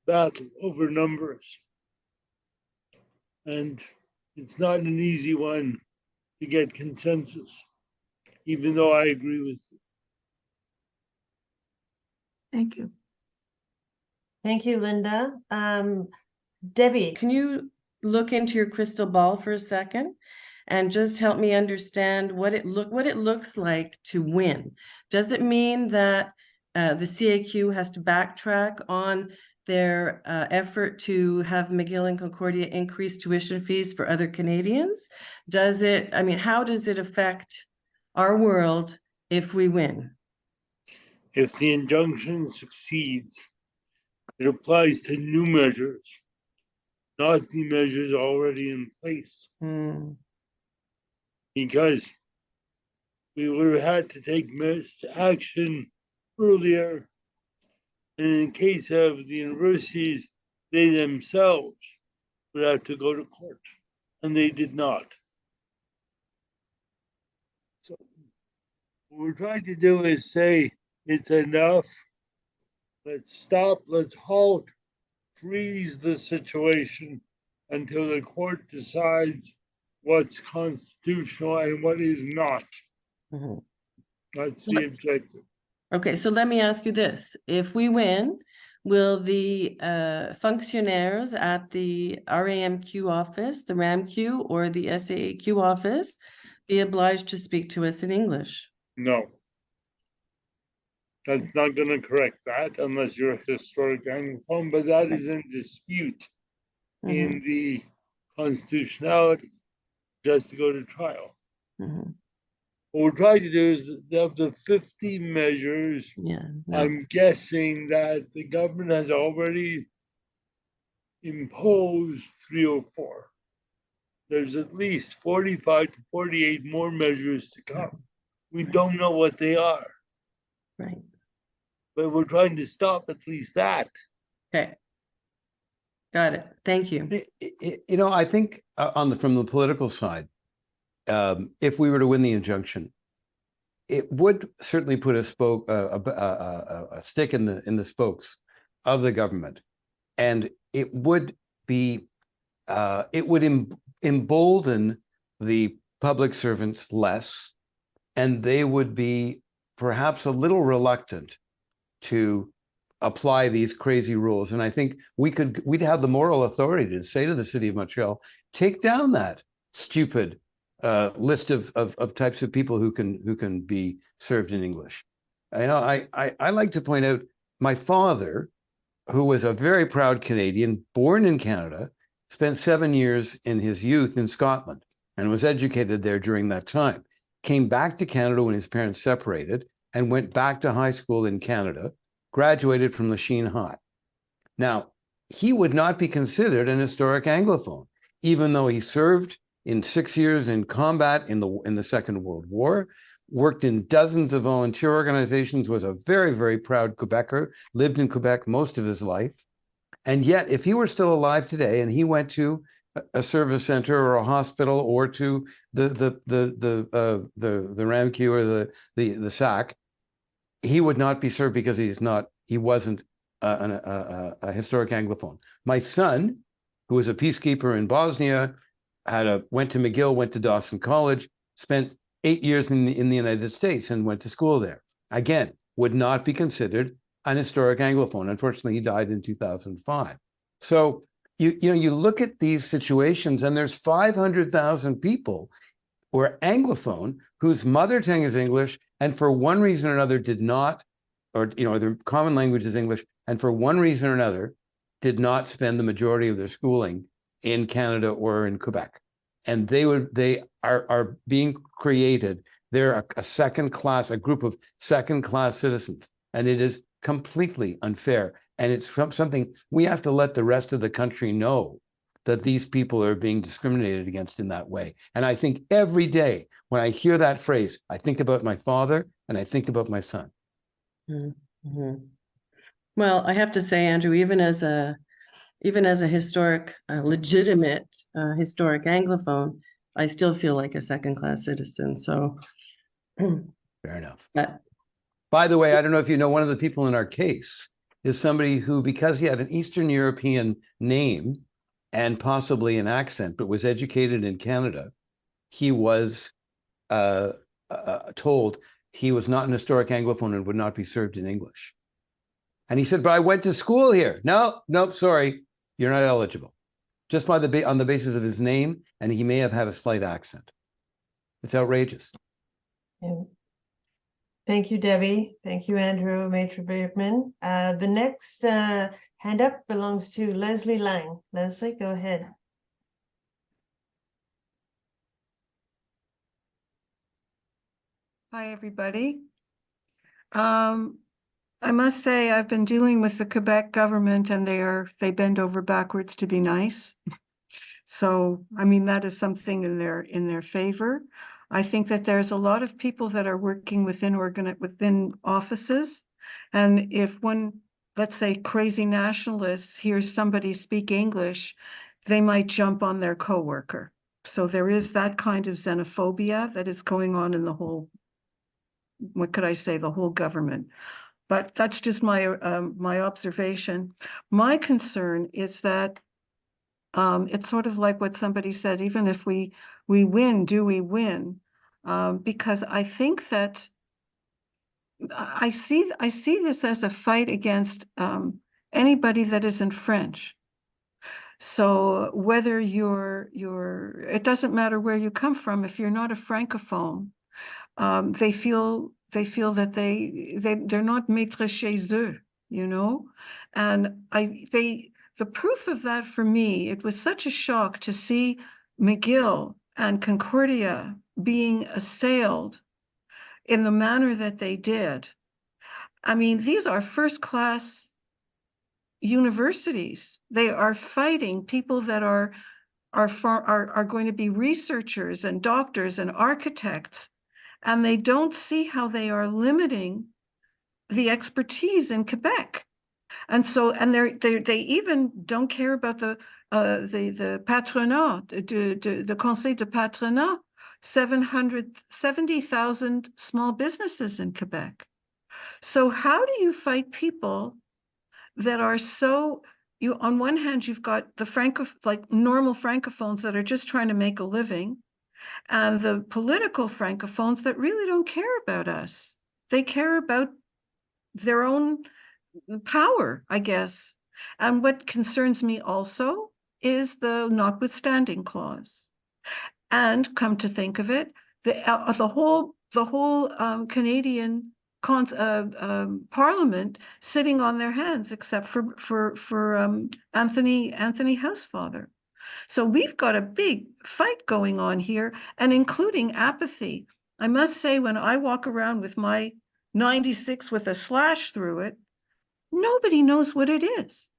battle over numbers. And it's not an easy one to get consensus, even though I agree with you. Thank you. Thank you, Linda. Debbie. Can you look into your crystal ball for a second and just help me understand what it looks like to win. Does it mean that the CAQ has to backtrack on their effort to have McGill and Concordia increase tuition fees for other Canadians? I mean, how does it affect our world if we win? If the injunction succeeds, it applies to new measures, not the measures already in place. Because we would have had to take action earlier. And in case of the universities, they themselves would have to go to court, and they did not. So what we're trying to do is say, it's enough. Let's stop, let's halt, freeze the situation until the court decides what's constitutional and what is not. That's the objective. Okay, so let me ask you this. If we win, will the functionaries at the RAMQ office, the RAMQ or the SAAQ office be obliged to speak to us in English? No. That's not going to correct that unless you're a historic Anglophone, but that is in dispute in the constitutionality just to go to trial. What we're trying to do is, of the 50 measures, I'm guessing that the government has already imposed 3 or 4. There's at least 45 to 48 more measures to come. We don't know what they are. Right. But we're trying to stop at least that. Okay. Got it. Thank you. You know, I think from the political side, if we were to win the injunction, it would certainly put a stick in the spokes of the government, and it would be embolden the public servants less, and they would be perhaps a little reluctant to apply these crazy rules. And I think we'd have the moral authority to say to the city of Montreal, take down that stupid list of types of people who can be served in English. I know I like to point out my father, who was a very proud Canadian, born in Canada, spent 7 years in his youth in Scotland and was educated there during that time. Came back to Canada when his parents separated and went back to high school in Canada, graduated from Lachine High. Now, he would not be considered an historic Anglophone, even though he served in 6 years in combat in the Second World War, worked in dozens of volunteer organizations, was a very, very proud Quebecer, lived in Quebec most of his life. And yet, if he were still alive today and he went to a service center or a hospital or to the RAMQ or the SAC, he would not be served because he wasn't a historic Anglophone. My son, who was a peacekeeper in Bosnia, went to McGill, went to Dawson College, spent 8 years in the United States and went to school there. Again, would not be considered an historic Anglophone. Unfortunately, he died in 2005. So you look at these situations, and there's 500,000 people who are Anglophone whose mother tongue is English, and for one reason or another did not, or their common language is English, and for one reason or another did not spend the majority of their schooling in Canada or in Quebec. And they are being created. They're a group of second-class citizens, and it is completely unfair. And it's something we have to let the rest of the country know, that these people are being discriminated against in that way. And I think every day when I hear that phrase, I think about my father and I think about my son. Well, I have to say, Andrew, even as a historic, legitimate historic Anglophone, I still feel like a second-class citizen. So fair enough. By the way, I don't know if you know, one of the people in our case is somebody who, because he had an Eastern European name and possibly an accent, but was educated in Canada, he was told he was not an historic Anglophone and would not be served in English. And he said, but I went to school here. Nope, sorry, you're not eligible. Just on the basis of his name, and he may have had a slight accent. It's outrageous. Yeah. Thank you, Debbie. Thank you, Andrew, Maitre Bergman. The next hand up belongs to Leslie Lang. Leslie, go ahead. Hi, everybody. I must say I've been dealing with the Quebec government and they bend over backwards to be nice. So, I mean, that is something in their favor. I think that there's a lot of people that are working within offices. And if one, let's say, crazy nationalist hears somebody speak English, they might jump on their coworker. So there is that kind of xenophobia that is going on in the whole, what could I say, the whole government. But that's just my observation. My concern is that it's sort of like what somebody said, even if we win, do we win? Because I think that I see this as a fight against anybody that isn't French. So whether it doesn't matter where you come from, if you're not a Francophone, they feel that they're not maître chez eux, you know? And the proof of that for me, it was such a shock to see McGill and Concordia being assailed in the manner that they did. I mean, these are first-class universities. They are fighting people that are going to be researchers and doctors and architects, and they don't see how they are limiting the expertise in Quebec. And so, and they even don't care about the patronat, the Conseil de Patronat, 770,000 small businesses in Quebec. So how do you fight people that are so, on one hand, you've got the normal Francophones that are just trying to make a living, and the political Francophones that really don't care about us. They care about their own power, I guess. And what concerns me also is the notwithstanding clause. And come to think of it, the whole Canadian Parliament sitting on their hands, except for Anthony Housefather. So we've got a big fight going on here, and including apathy. I must say, when I walk around with my 96 with a slash through it, nobody knows what it is.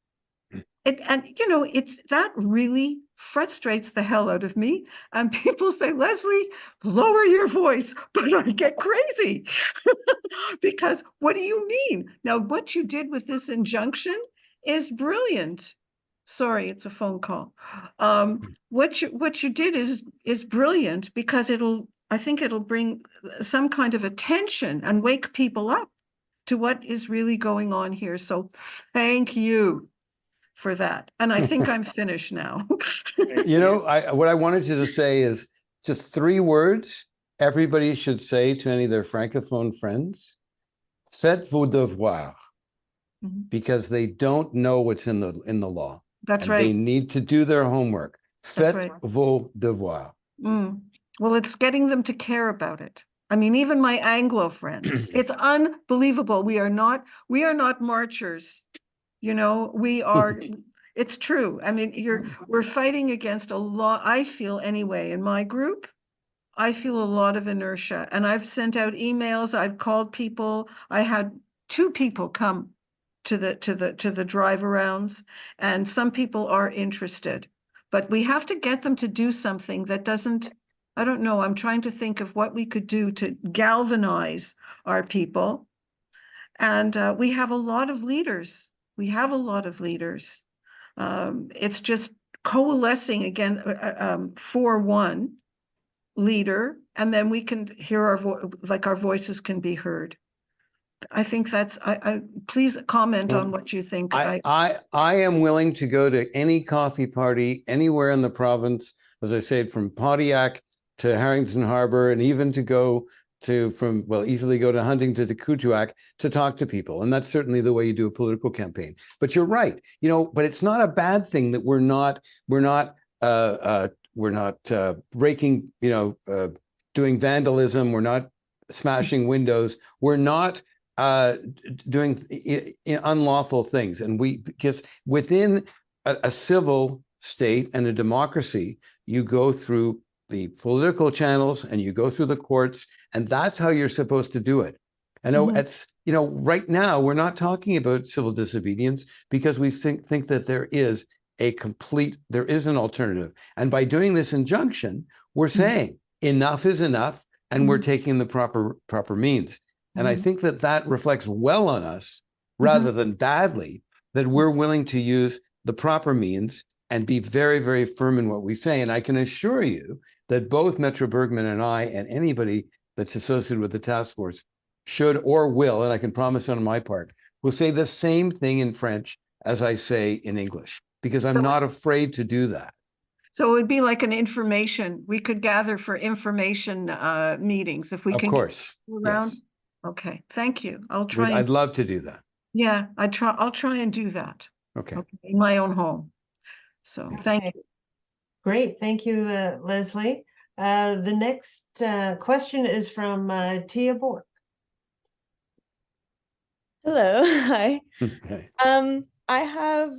That really frustrates the hell out of me. And people say, Leslie, lower your voice, but I get crazy. Because what do you mean? Now, what you did with this injunction is brilliant. Sorry, it's a phone call. What you did is brilliant, because I think it'll bring some kind of attention and wake people up to what is really going on here. So thank you for that. And I think I'm finished now. You know, what I wanted you to say is just 3 words everybody should say to any of their Francophone friends. Faites vos devoirs. Because they don't know what's in the law. That's and right. They need to do their homework. Faites right. vos devoirs. Well, it's getting them to care about it. I mean, even my Anglo friends, it's unbelievable. We are not marchers. You know, we are, it's true. I mean, we're fighting against a lot, I feel anyway, in my group, I feel a lot of inertia. And I've sent out emails, I've called people. I had 2 people come to the drive-arounds, and some people are interested. But we have to get them to do something that doesn't, I don't know, I'm trying to think of what we could do to galvanize our people. And we have a lot of leaders. It's just coalescing again for one leader, and then we can hear our voices can be heard. I think that's, please comment on what you think. I am willing to go to any coffee party anywhere in the province, as I said, from Pontiac to Harrington Harbor, and even to go easily go to Huntington to Kuujjuaq to talk to people. And that's certainly the way you do a political campaign. But you're right, but it's not a bad thing that we're not breaking, doing vandalism. We're not smashing windows. We're not doing unlawful things. And because within a civil state and a democracy, you go through the political channels and you go through the courts, and that's how you're supposed to do it. I know it's, right now we're not talking about civil disobedience because we think that there is an alternative. And by doing this injunction, we're saying enough is enough, and we're taking the proper means. And I think that reflects well on us rather than badly, that we're willing to use the proper means and be very, very firm in what we say. And I can assure you that both Metro Bergman and I and anybody that's associated with the task force should or will, and I can promise on my part, will say the same thing in French as I say in English, because I'm not afraid to do that. So it would be like an information, we could gather for information meetings if we Of can. course, Get around. yes. Okay, thank you. I'll try. I'd love to do that. Yeah, I'll try and do that. Okay. In my own home. So thank you. Great, thank you, Leslie. The next question is from Tia Bork. Hello, hi. Okay. I have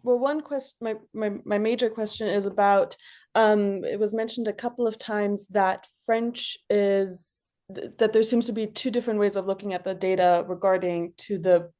one question. My major question is about it was mentioned a couple of times that French is that there seems to be two different ways of looking at the data regarding to the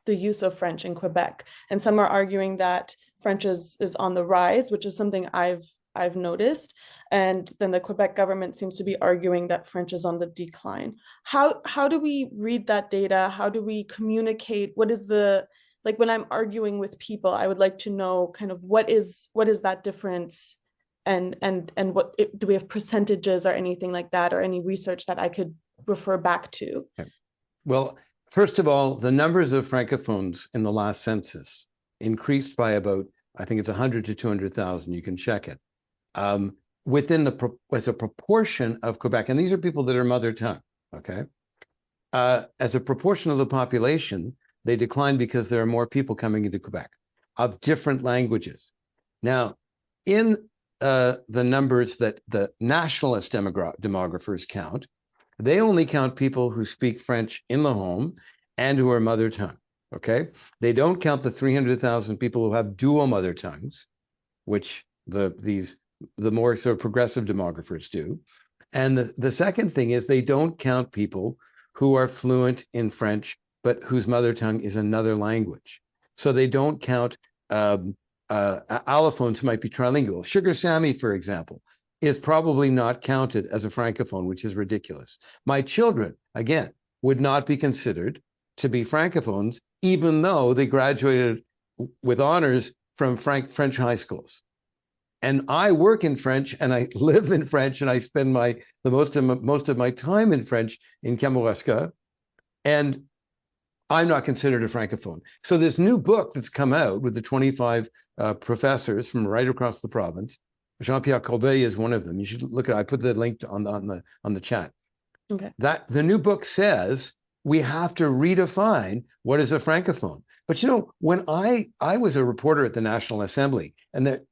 use of French in Quebec, and some are arguing that French is on the rise, which is something I've noticed, and then the Quebec government seems to be arguing that French is on the decline. How do we read that data? How do we communicate? What is the, like, when I'm arguing with people, I would like to know kind of what is that difference, and what do we have percentages or anything like that, or any research that I could refer back to? Okay. Well, first of all, the numbers of francophones in the last census increased by about, I think it's 100 to 200,000. You can check it. As a proportion of Quebec, and these are people that are mother tongue, okay? As a proportion of the population, they decline because there are more people coming into Quebec of different languages. Now, in the numbers that the nationalist demographers count, they only count people who speak French in the home and who are mother tongue, okay? They don't count the 300,000 people who have dual mother tongues, which the more sort of progressive demographers do. And the second thing is they don't count people who are fluent in French, but whose mother tongue is another language. So they don't count allophones who might be trilingual. Sugar Sammy, for example, is probably not counted as a francophone, which is ridiculous. My children, again, would not be considered to be francophones, even though they graduated with honors from French high schools. And I work in French and I live in French and I spend the most of my time in French in Kamouraska, and I'm not considered a francophone. So this new book that's come out with the 25 professors from right across the province, Jean-Pierre Corbeil is one of them. You should look at it. I put the link on the chat. Okay. That the new book says we have to redefine what is a francophone. But when I was a reporter at the National Assembly, and there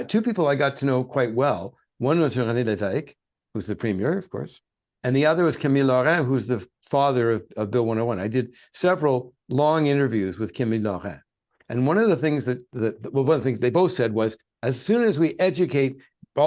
two people I got to know quite well. One was René Lévesque, who's the premier, of course, and the other was Camille Laurent, who's the father of Bill 101. I did several long interviews with Camille Laurent. And one of the things one of the things they both said was, as soon as we educate,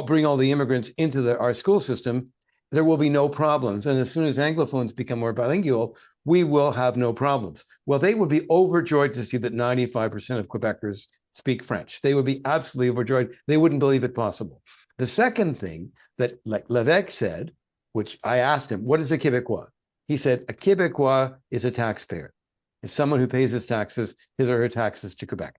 bring all the immigrants into our school system, there will be no problems. And as soon as Anglophones become more bilingual, we will have no problems. Well, they would be overjoyed to see that 95% of Quebecers speak French. They would be absolutely overjoyed. They wouldn't believe it possible. The second thing that, like Lévesque said, which I asked him, what is a Québécois? He said, a Québécois is a taxpayer. Is someone who pays his or her taxes to Quebec.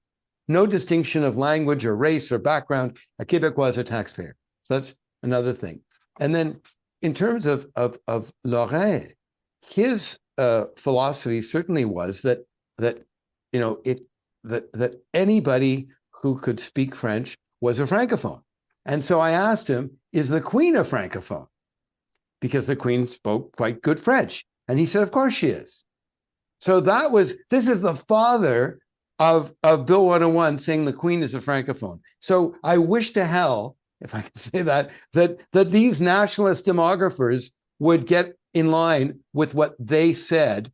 No distinction of language or race or background. A Québécois is a taxpayer. So that's another thing. And then in terms of Laurent, his philosophy certainly was that anybody who could speak French was a francophone. And so I asked him, is the Queen a francophone? Because the Queen spoke quite good French. And he said, of course she is. So this is the father of Bill 101 saying the Queen is a francophone. So I wish to hell if I can say that, that these nationalist demographers would get in line with what they said.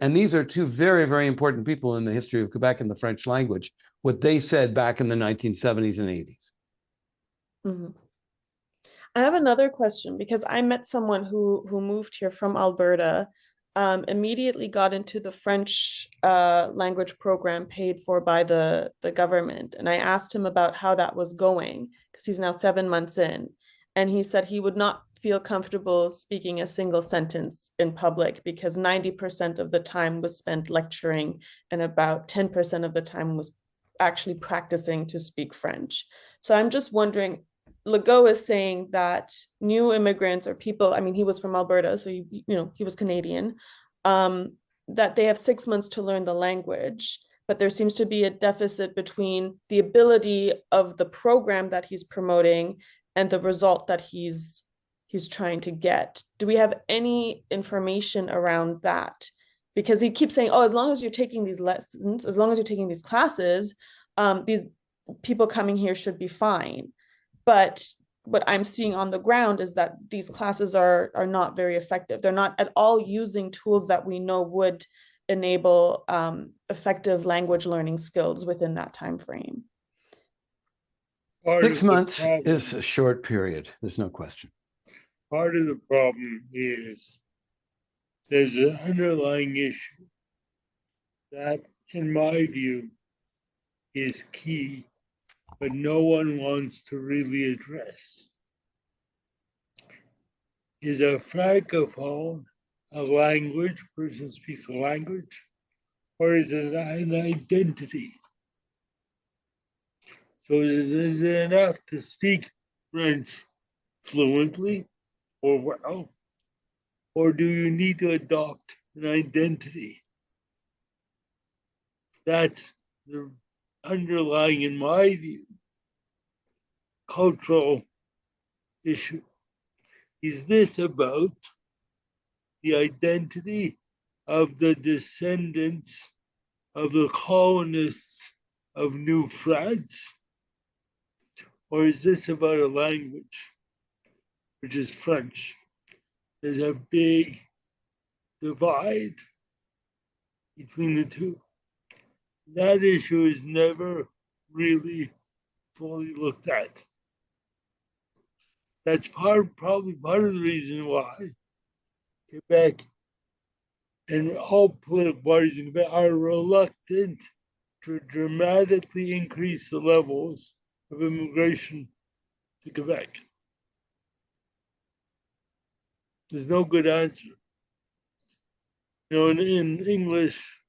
And these are two very, very important people in the history of Quebec and the French language, what they said back in the 1970s and 80s. Mhm. I have another question because I met someone who moved here from Alberta, immediately got into the French language program paid for by the government, and I asked him about how that was going because he's now 7 months in, and he said he would not feel comfortable speaking a single sentence in public because 90% of the time was spent lecturing and about 10% of the time was actually practicing to speak French. So I'm just wondering, Legault is saying that new immigrants or people, I mean, he was from Alberta, so he was Canadian, that they have 6 months to learn the language, but there seems to be a deficit between the ability of the program that he's promoting and the result that he's trying to get. Do we have any information around that? Because he keeps saying, oh, as long as you're taking these lessons, as long as you're taking these classes, these people coming here should be fine. But what I'm seeing on the ground is that these classes are not very effective. They're not at all using tools that we know would enable effective language learning skills within that time frame. 6 months is a short period. There's no question. Part of the problem is there's an underlying issue that, in my view, is key, but no one wants to really address. Is a francophone a language, person speaks a language, or is it an identity? So is it enough to speak French fluently or well, or do you need to adopt an identity? That's the underlying, in my view, cultural issue. Is this about the identity of the descendants of the colonists of New France? Or is this about a language, which is French? There's a big divide between the two. That issue is never really fully looked at. That's probably part of the reason why Quebec and all political parties in Quebec are reluctant to dramatically increase the levels of immigration to Quebec. There's no good answer. You know, in English,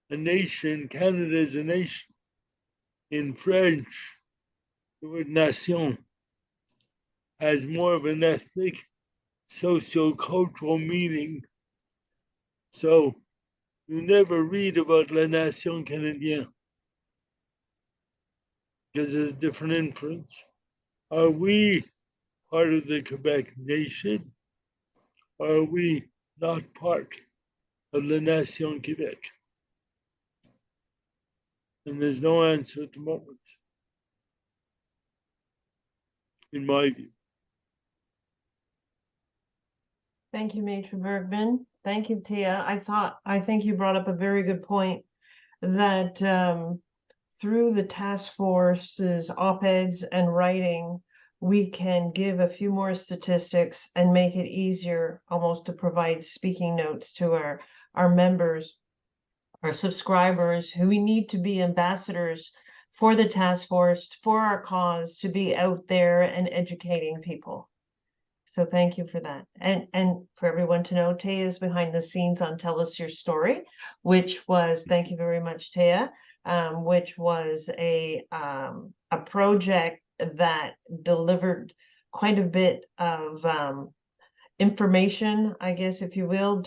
a nation, Canada is a nation. In French, the word nation has more of an ethnic, socio-cultural meaning. So you never read about la nation canadienne because there's a different inference. Are we part of the Quebec nation? Or are we not part of la nation Quebec? And there's no answer at the moment, in my view. Thank you, Major Bergman. Thank you, Tia. I think you brought up a very good point that through the task force's op-eds and writing, we can give a few more statistics and make it easier almost to provide speaking notes to our members, our subscribers, who we need to be ambassadors for the task force, for our cause, to be out there and educating people. So thank you for that. And for everyone to know, Taya is behind the scenes on Tell Us Your Story, which was, thank you very much, Taya, which was a project that delivered quite a bit of information, I guess, if you will,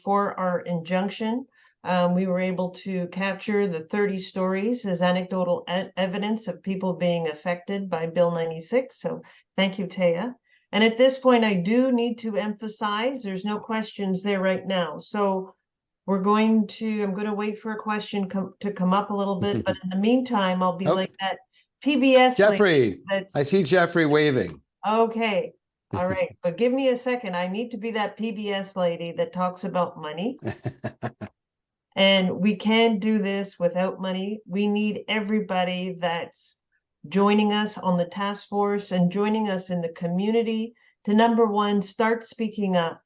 for our injunction. We were able to capture the 30 stories as anecdotal evidence of people being affected by Bill 96. So thank you, Taya. And at this point, I do need to emphasize there's no questions there right now. So I'm going to wait for a question to come up a little bit. But in the meantime, I'll be like that PBS lady Jeffrey, that's I see Jeffrey waving. okay. All right, but give me a second. I need to be that PBS lady that talks about money. And we can't do this without money. We need everybody that's joining us on the task force and joining us in the community to, number one, start speaking up,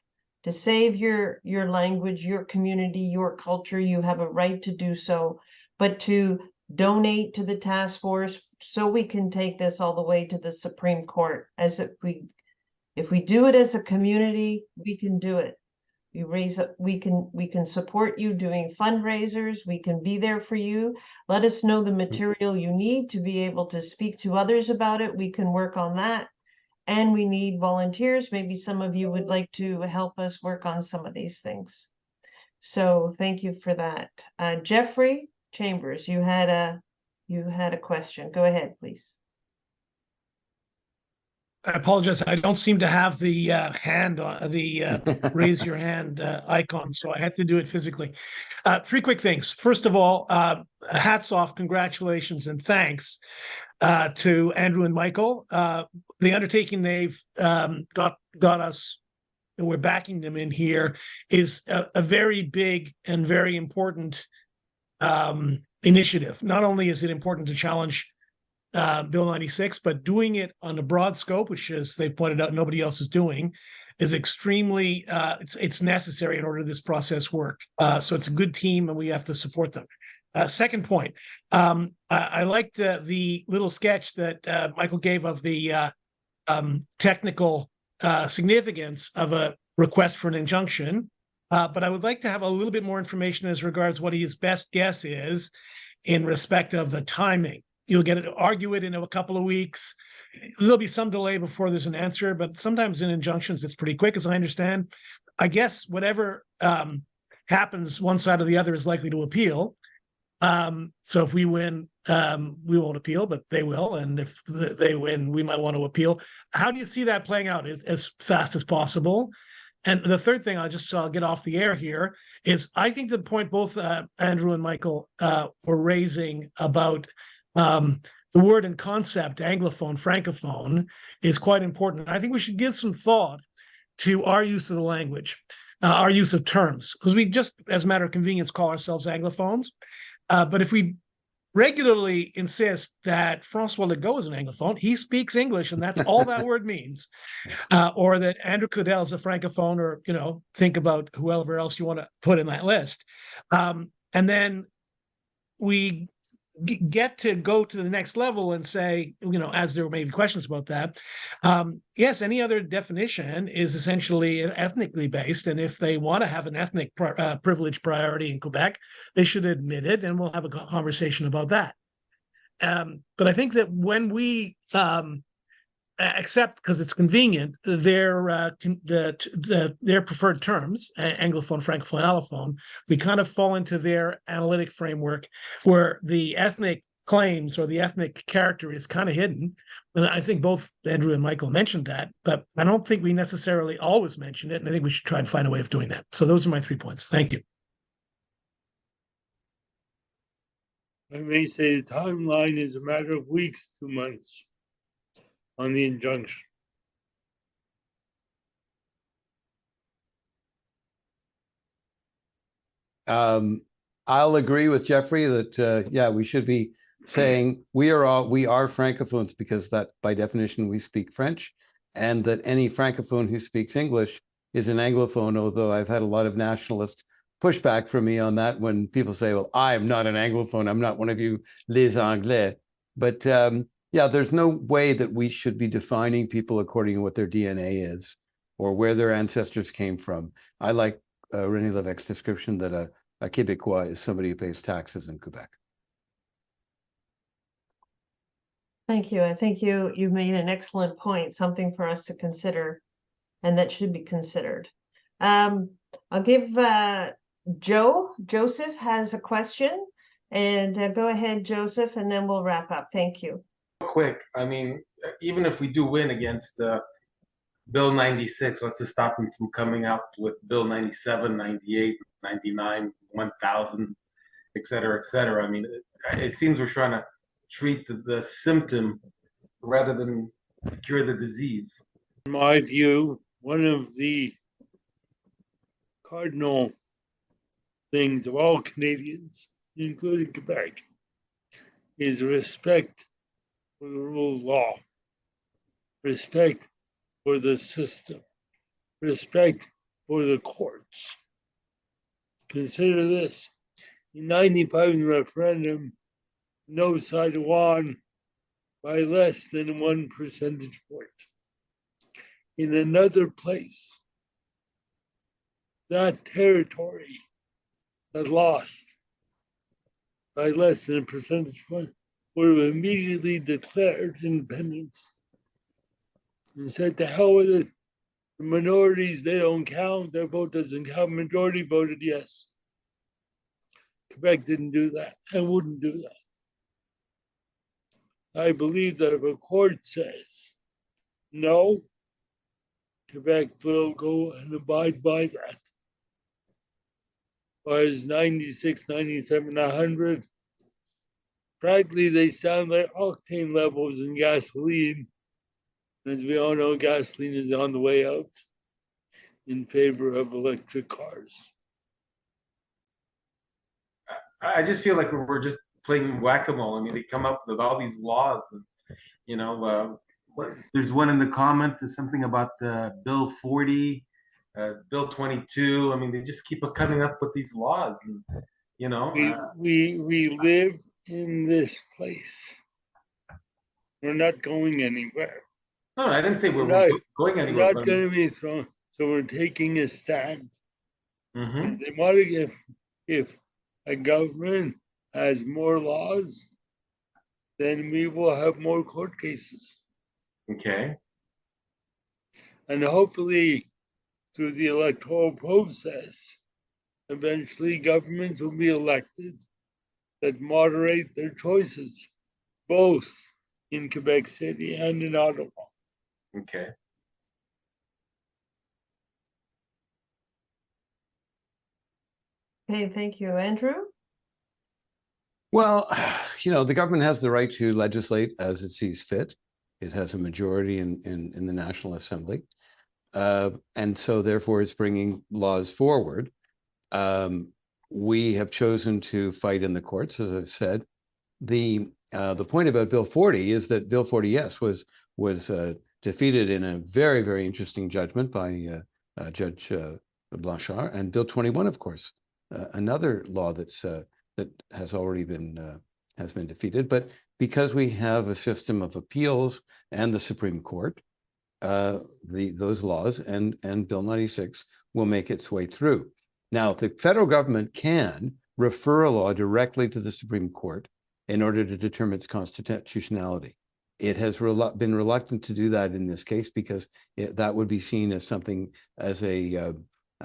to save your language, your community, your culture. You have a right to do so, but to donate to the task force so we can take this all the way to the Supreme Court. As if we do it as a community, we can do it. You raise up, we can support you doing fundraisers. We can be there for you. Let us know the material you need to be able to speak to others about it. We can work on that. And we need volunteers. Maybe some of you would like to help us work on some of these things. So thank you for that. Jeffrey Chambers, you had a question. Go ahead, please. I apologize. I don't seem to have the hand on the raise your hand icon, so I had to do it physically. Three quick things. First of all, hats off, congratulations, and thanks to Andrew and Michael. The undertaking they've got us, and we're backing them in here, is a very big and very important initiative. Not only is it important to challenge Bill 96, but doing it on a broad scope, which, as they've pointed out, nobody else is doing, is extremely it's necessary in order this process work. So it's a good team, and we have to support them. Second point, I liked the little sketch that Michael gave of the technical significance of a request for an injunction, but I would like to have a little bit more information as regards what his best guess is in respect of the timing. You'll get to argue it in a couple of weeks. There'll be some delay before there's an answer, but sometimes in injunctions, it's pretty quick, as I understand. I guess whatever happens, one side or the other is likely to appeal. So if we win, we won't appeal, but they will. And if they win, we might want to appeal. How do you see that playing out as fast as possible? And the third thing I'll get off the air here is I think the point both Andrew and Michael were raising about the word and concept, Anglophone, Francophone, is quite important. I think we should give some thought to our use of the language, our use of terms, because we just, as a matter of convenience, call ourselves Anglophones. But if we regularly insist that Francois Legault is an Anglophone, he speaks English, and that's all that word means, or that Andrew Cadell is a Francophone, or, think about whoever else you want to put in that list. And then we get to go to the next level and say, as there may be questions about that, yes, any other definition is essentially ethnically based. And if they want to have an ethnic privilege priority in Quebec, they should admit it, and we'll have a conversation about that. But I think that when we accept, because it's convenient, their preferred terms, Anglophone, Francophone, Allophone, we kind of fall into their analytic framework where the ethnic claims or the ethnic character is kind of hidden. And I think both Andrew and Michael mentioned that, but I don't think we necessarily always mention it. And I think we should try and find a way of doing that. So those are my 3 points. Thank you. I may say the timeline is a matter of weeks to months on the injunction. I'll agree with Jeffrey that we should be saying we are Francophones, because that by definition we speak French, and that any Francophone who speaks English is an Anglophone, although I've had a lot of nationalist pushback from me on that when people say, well, I'm not an Anglophone, I'm not one of you les Anglais. But there's no way that we should be defining people according to what their DNA is or where their ancestors came from. I like René Lévesque's description that a Québécois is somebody who pays taxes in Quebec. Thank you. I think you've made an excellent point, something for us to consider, and that should be considered. I'll give Joseph has a question, and go ahead, Joseph, and then we'll wrap up. Thank you. Quick, I mean, even if we do win against Bill 96, what's to stop them from coming out with Bill 97, 98, 99, 1000, et cetera, et cetera? I mean, it seems we're trying to treat the symptom rather than cure the disease. In my view, one of the cardinal things of all Canadians, including Quebec, is respect for the rule of law, respect for the system, respect for the courts. Consider this. In 95 referendum, no side won by less than 1 percentage point. In another place, that territory that lost by less than a percentage point would have immediately declared independence and said, to hell with it. The minorities, they don't count, their vote doesn't count. Majority voted yes. Quebec didn't do that and wouldn't do that. I believe that if a court says no, Quebec will go and abide by that. Whereas 96, 97, 100, frankly, they sound like octane levels in gasoline. As we all know, gasoline is on the way out in favor of electric cars. I just feel like we're just playing whack-a-mole. I mean, they come up with all these laws, and you know, there's one in the comment. There's something about Bill 40, Bill 22. I mean, they just keep coming up with these laws, and you know, we live in this place. We're not going anywhere. No, I didn't say we're not going anywhere. We're not going to be thrown. So we're taking a stand. Mm-hmm. They want to get, if a government has more laws, then we will have more court cases. Okay. And hopefully, through the electoral process, eventually governments will be elected that moderate their choices, both in Quebec City and in Ottawa. Okay. Okay, thank you. Andrew? Well, you know, the government has the right to legislate as it sees fit. It has a majority in the National Assembly. And so therefore it's bringing laws forward. We have chosen to fight in the courts, as I've said. The point about Bill 40 is that Bill 40, yes, was defeated in a very, very interesting judgment by Judge Blanchard, and Bill 21, of course, another law that has already been defeated. But because we have a system of appeals and the Supreme Court, those laws and Bill 96 will make its way through. Now, the federal government can refer a law directly to the Supreme Court in order to determine its constitutionality. It has been reluctant to do that in this case because that would be seen as something as a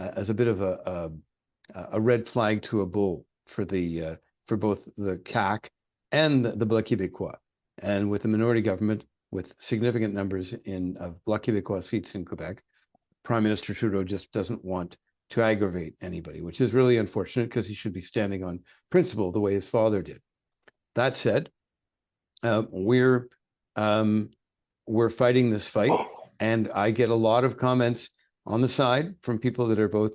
bit of a red flag to a bull for both the CAQ and the Bloc Québécois. And with the minority government, with significant numbers of Bloc Québécois seats in Quebec, Prime Minister Trudeau just doesn't want to aggravate anybody, which is really unfortunate because he should be standing on principle the way his father did. That said, we're fighting this fight, and I get a lot of comments on the side from people that are both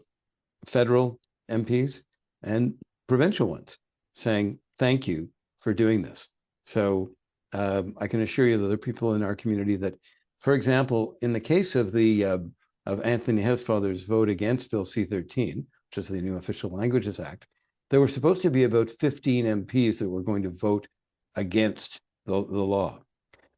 federal MPs and provincial ones saying, thank you for doing this. So I can assure you that there are people in our community that, for example, in the case of of Anthony Housefather's vote against Bill C-13, which is the new Official Languages Act, there were supposed to be about 15 MPs that were going to vote against the law.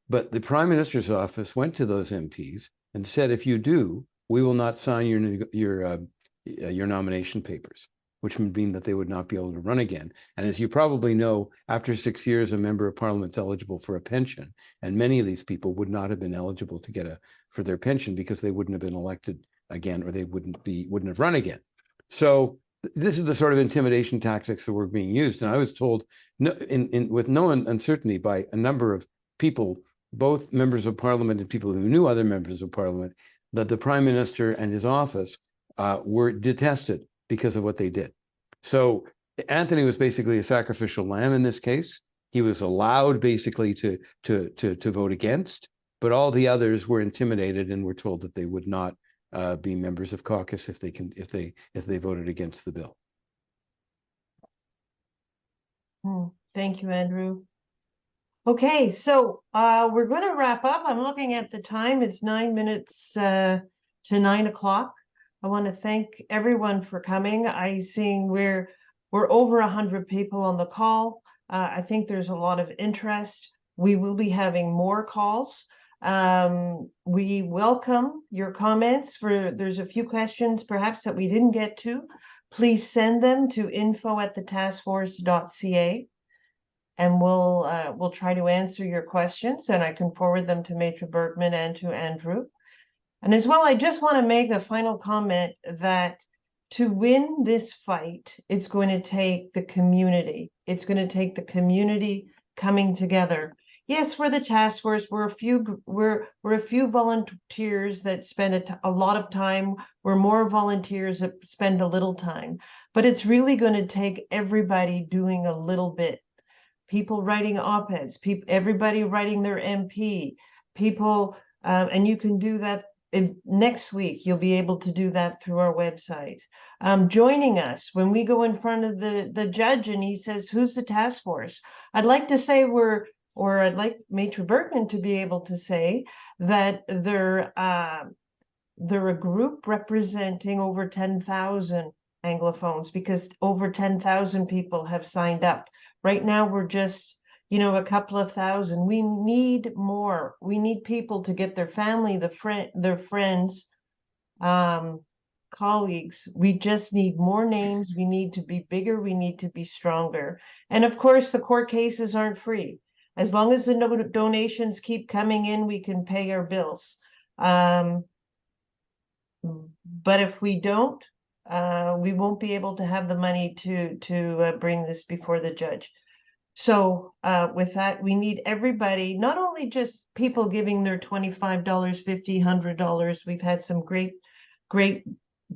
But the Prime Minister's office went to those MPs and said, if you do, we will not sign your nomination papers, which would mean that they would not be able to run again. And as you probably know, after 6 years, a member of parliament's eligible for a pension, and many of these people would not have been eligible to get for their pension because they wouldn't have been elected again, or they wouldn't have run again. So this is the sort of intimidation tactics that were being used. And I was told with no uncertainty by a number of people, both members of parliament and people who knew other members of parliament, that the Prime Minister and his office were detested because of what they did. So Anthony was basically a sacrificial lamb in this case. He was allowed basically to vote against, but all the others were intimidated and were told that they would not be members of caucus if they voted against the bill. Thank you, Andrew. Okay, so we're going to wrap up. I'm looking at the time. It's 9 minutes to 9 o'clock. I want to thank everyone for coming. I see we're over 100 people on the call. I think there's a lot of interest. We will be having more calls. We welcome your comments. There's a few questions perhaps that we didn't get to. Please send them to info@thetaskforce.ca. And we'll try to answer your questions, and I can forward them to Maitre Bergman and to Andrew. And as well, I just want to make a final comment that to win this fight, it's going to take the community. It's going to take the community coming together. Yes, we're the task force. We're a few volunteers that spend a lot of time. We're more volunteers that spend a little time. But it's really going to take everybody doing a little bit. People writing op-eds, everybody writing their MP, people, and you can do that next week. You'll be able to do that through our website. Joining us when we go in front of the judge and he says, "Who's the task force?" I'd like to say I'd like Maitre Bergman to be able to say that they're a group representing over 10,000 Anglophones, because over 10,000 people have signed up. Right now, we're just, a couple of thousand. We need more. We need people to get their family, their friends, colleagues. We just need more names. We need to be bigger. We need to be stronger. And of course, the court cases aren't free. As long as the donations keep coming in, we can pay our bills. But if we don't, we won't be able to have the money to bring this before the judge. So with that, we need everybody, not only just people giving their $25, $50, $100. We've had some great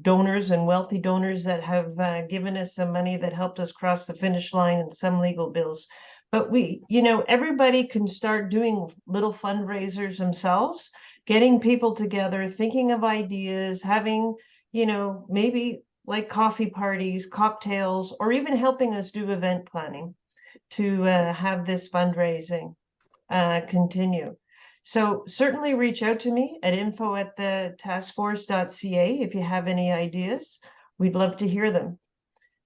donors and wealthy donors that have given us some money that helped us cross the finish line and some legal bills. But everybody can start doing little fundraisers themselves, getting people together, thinking of ideas, having, maybe like coffee parties, cocktails, or even helping us do event planning to have this fundraising continue. So certainly reach out to me at info@thetaskforce.ca if you have any ideas. We'd love to hear them.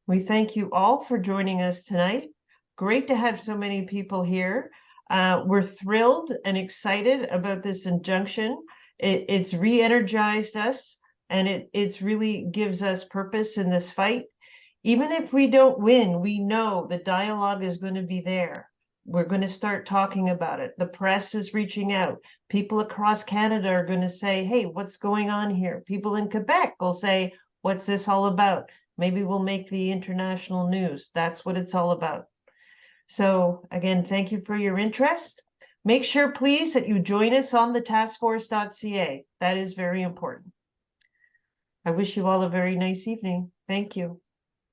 We thank you all for joining us tonight. Great to have so many people here. We're thrilled and excited about this injunction. It's re-energized us, and it's really gives us purpose in this fight. Even if we don't win, we know the dialogue is going to be there. We're going to start talking about it. The press is reaching out. People across Canada are going to say, "Hey, what's going on here?" People in Quebec will say, "What's this all about?" Maybe we'll make the international news. That's what it's all about. So again, thank you for your interest. Make sure, please, that you join us on the taskforce.ca. That is very important. I wish you all a very nice evening. Thank you.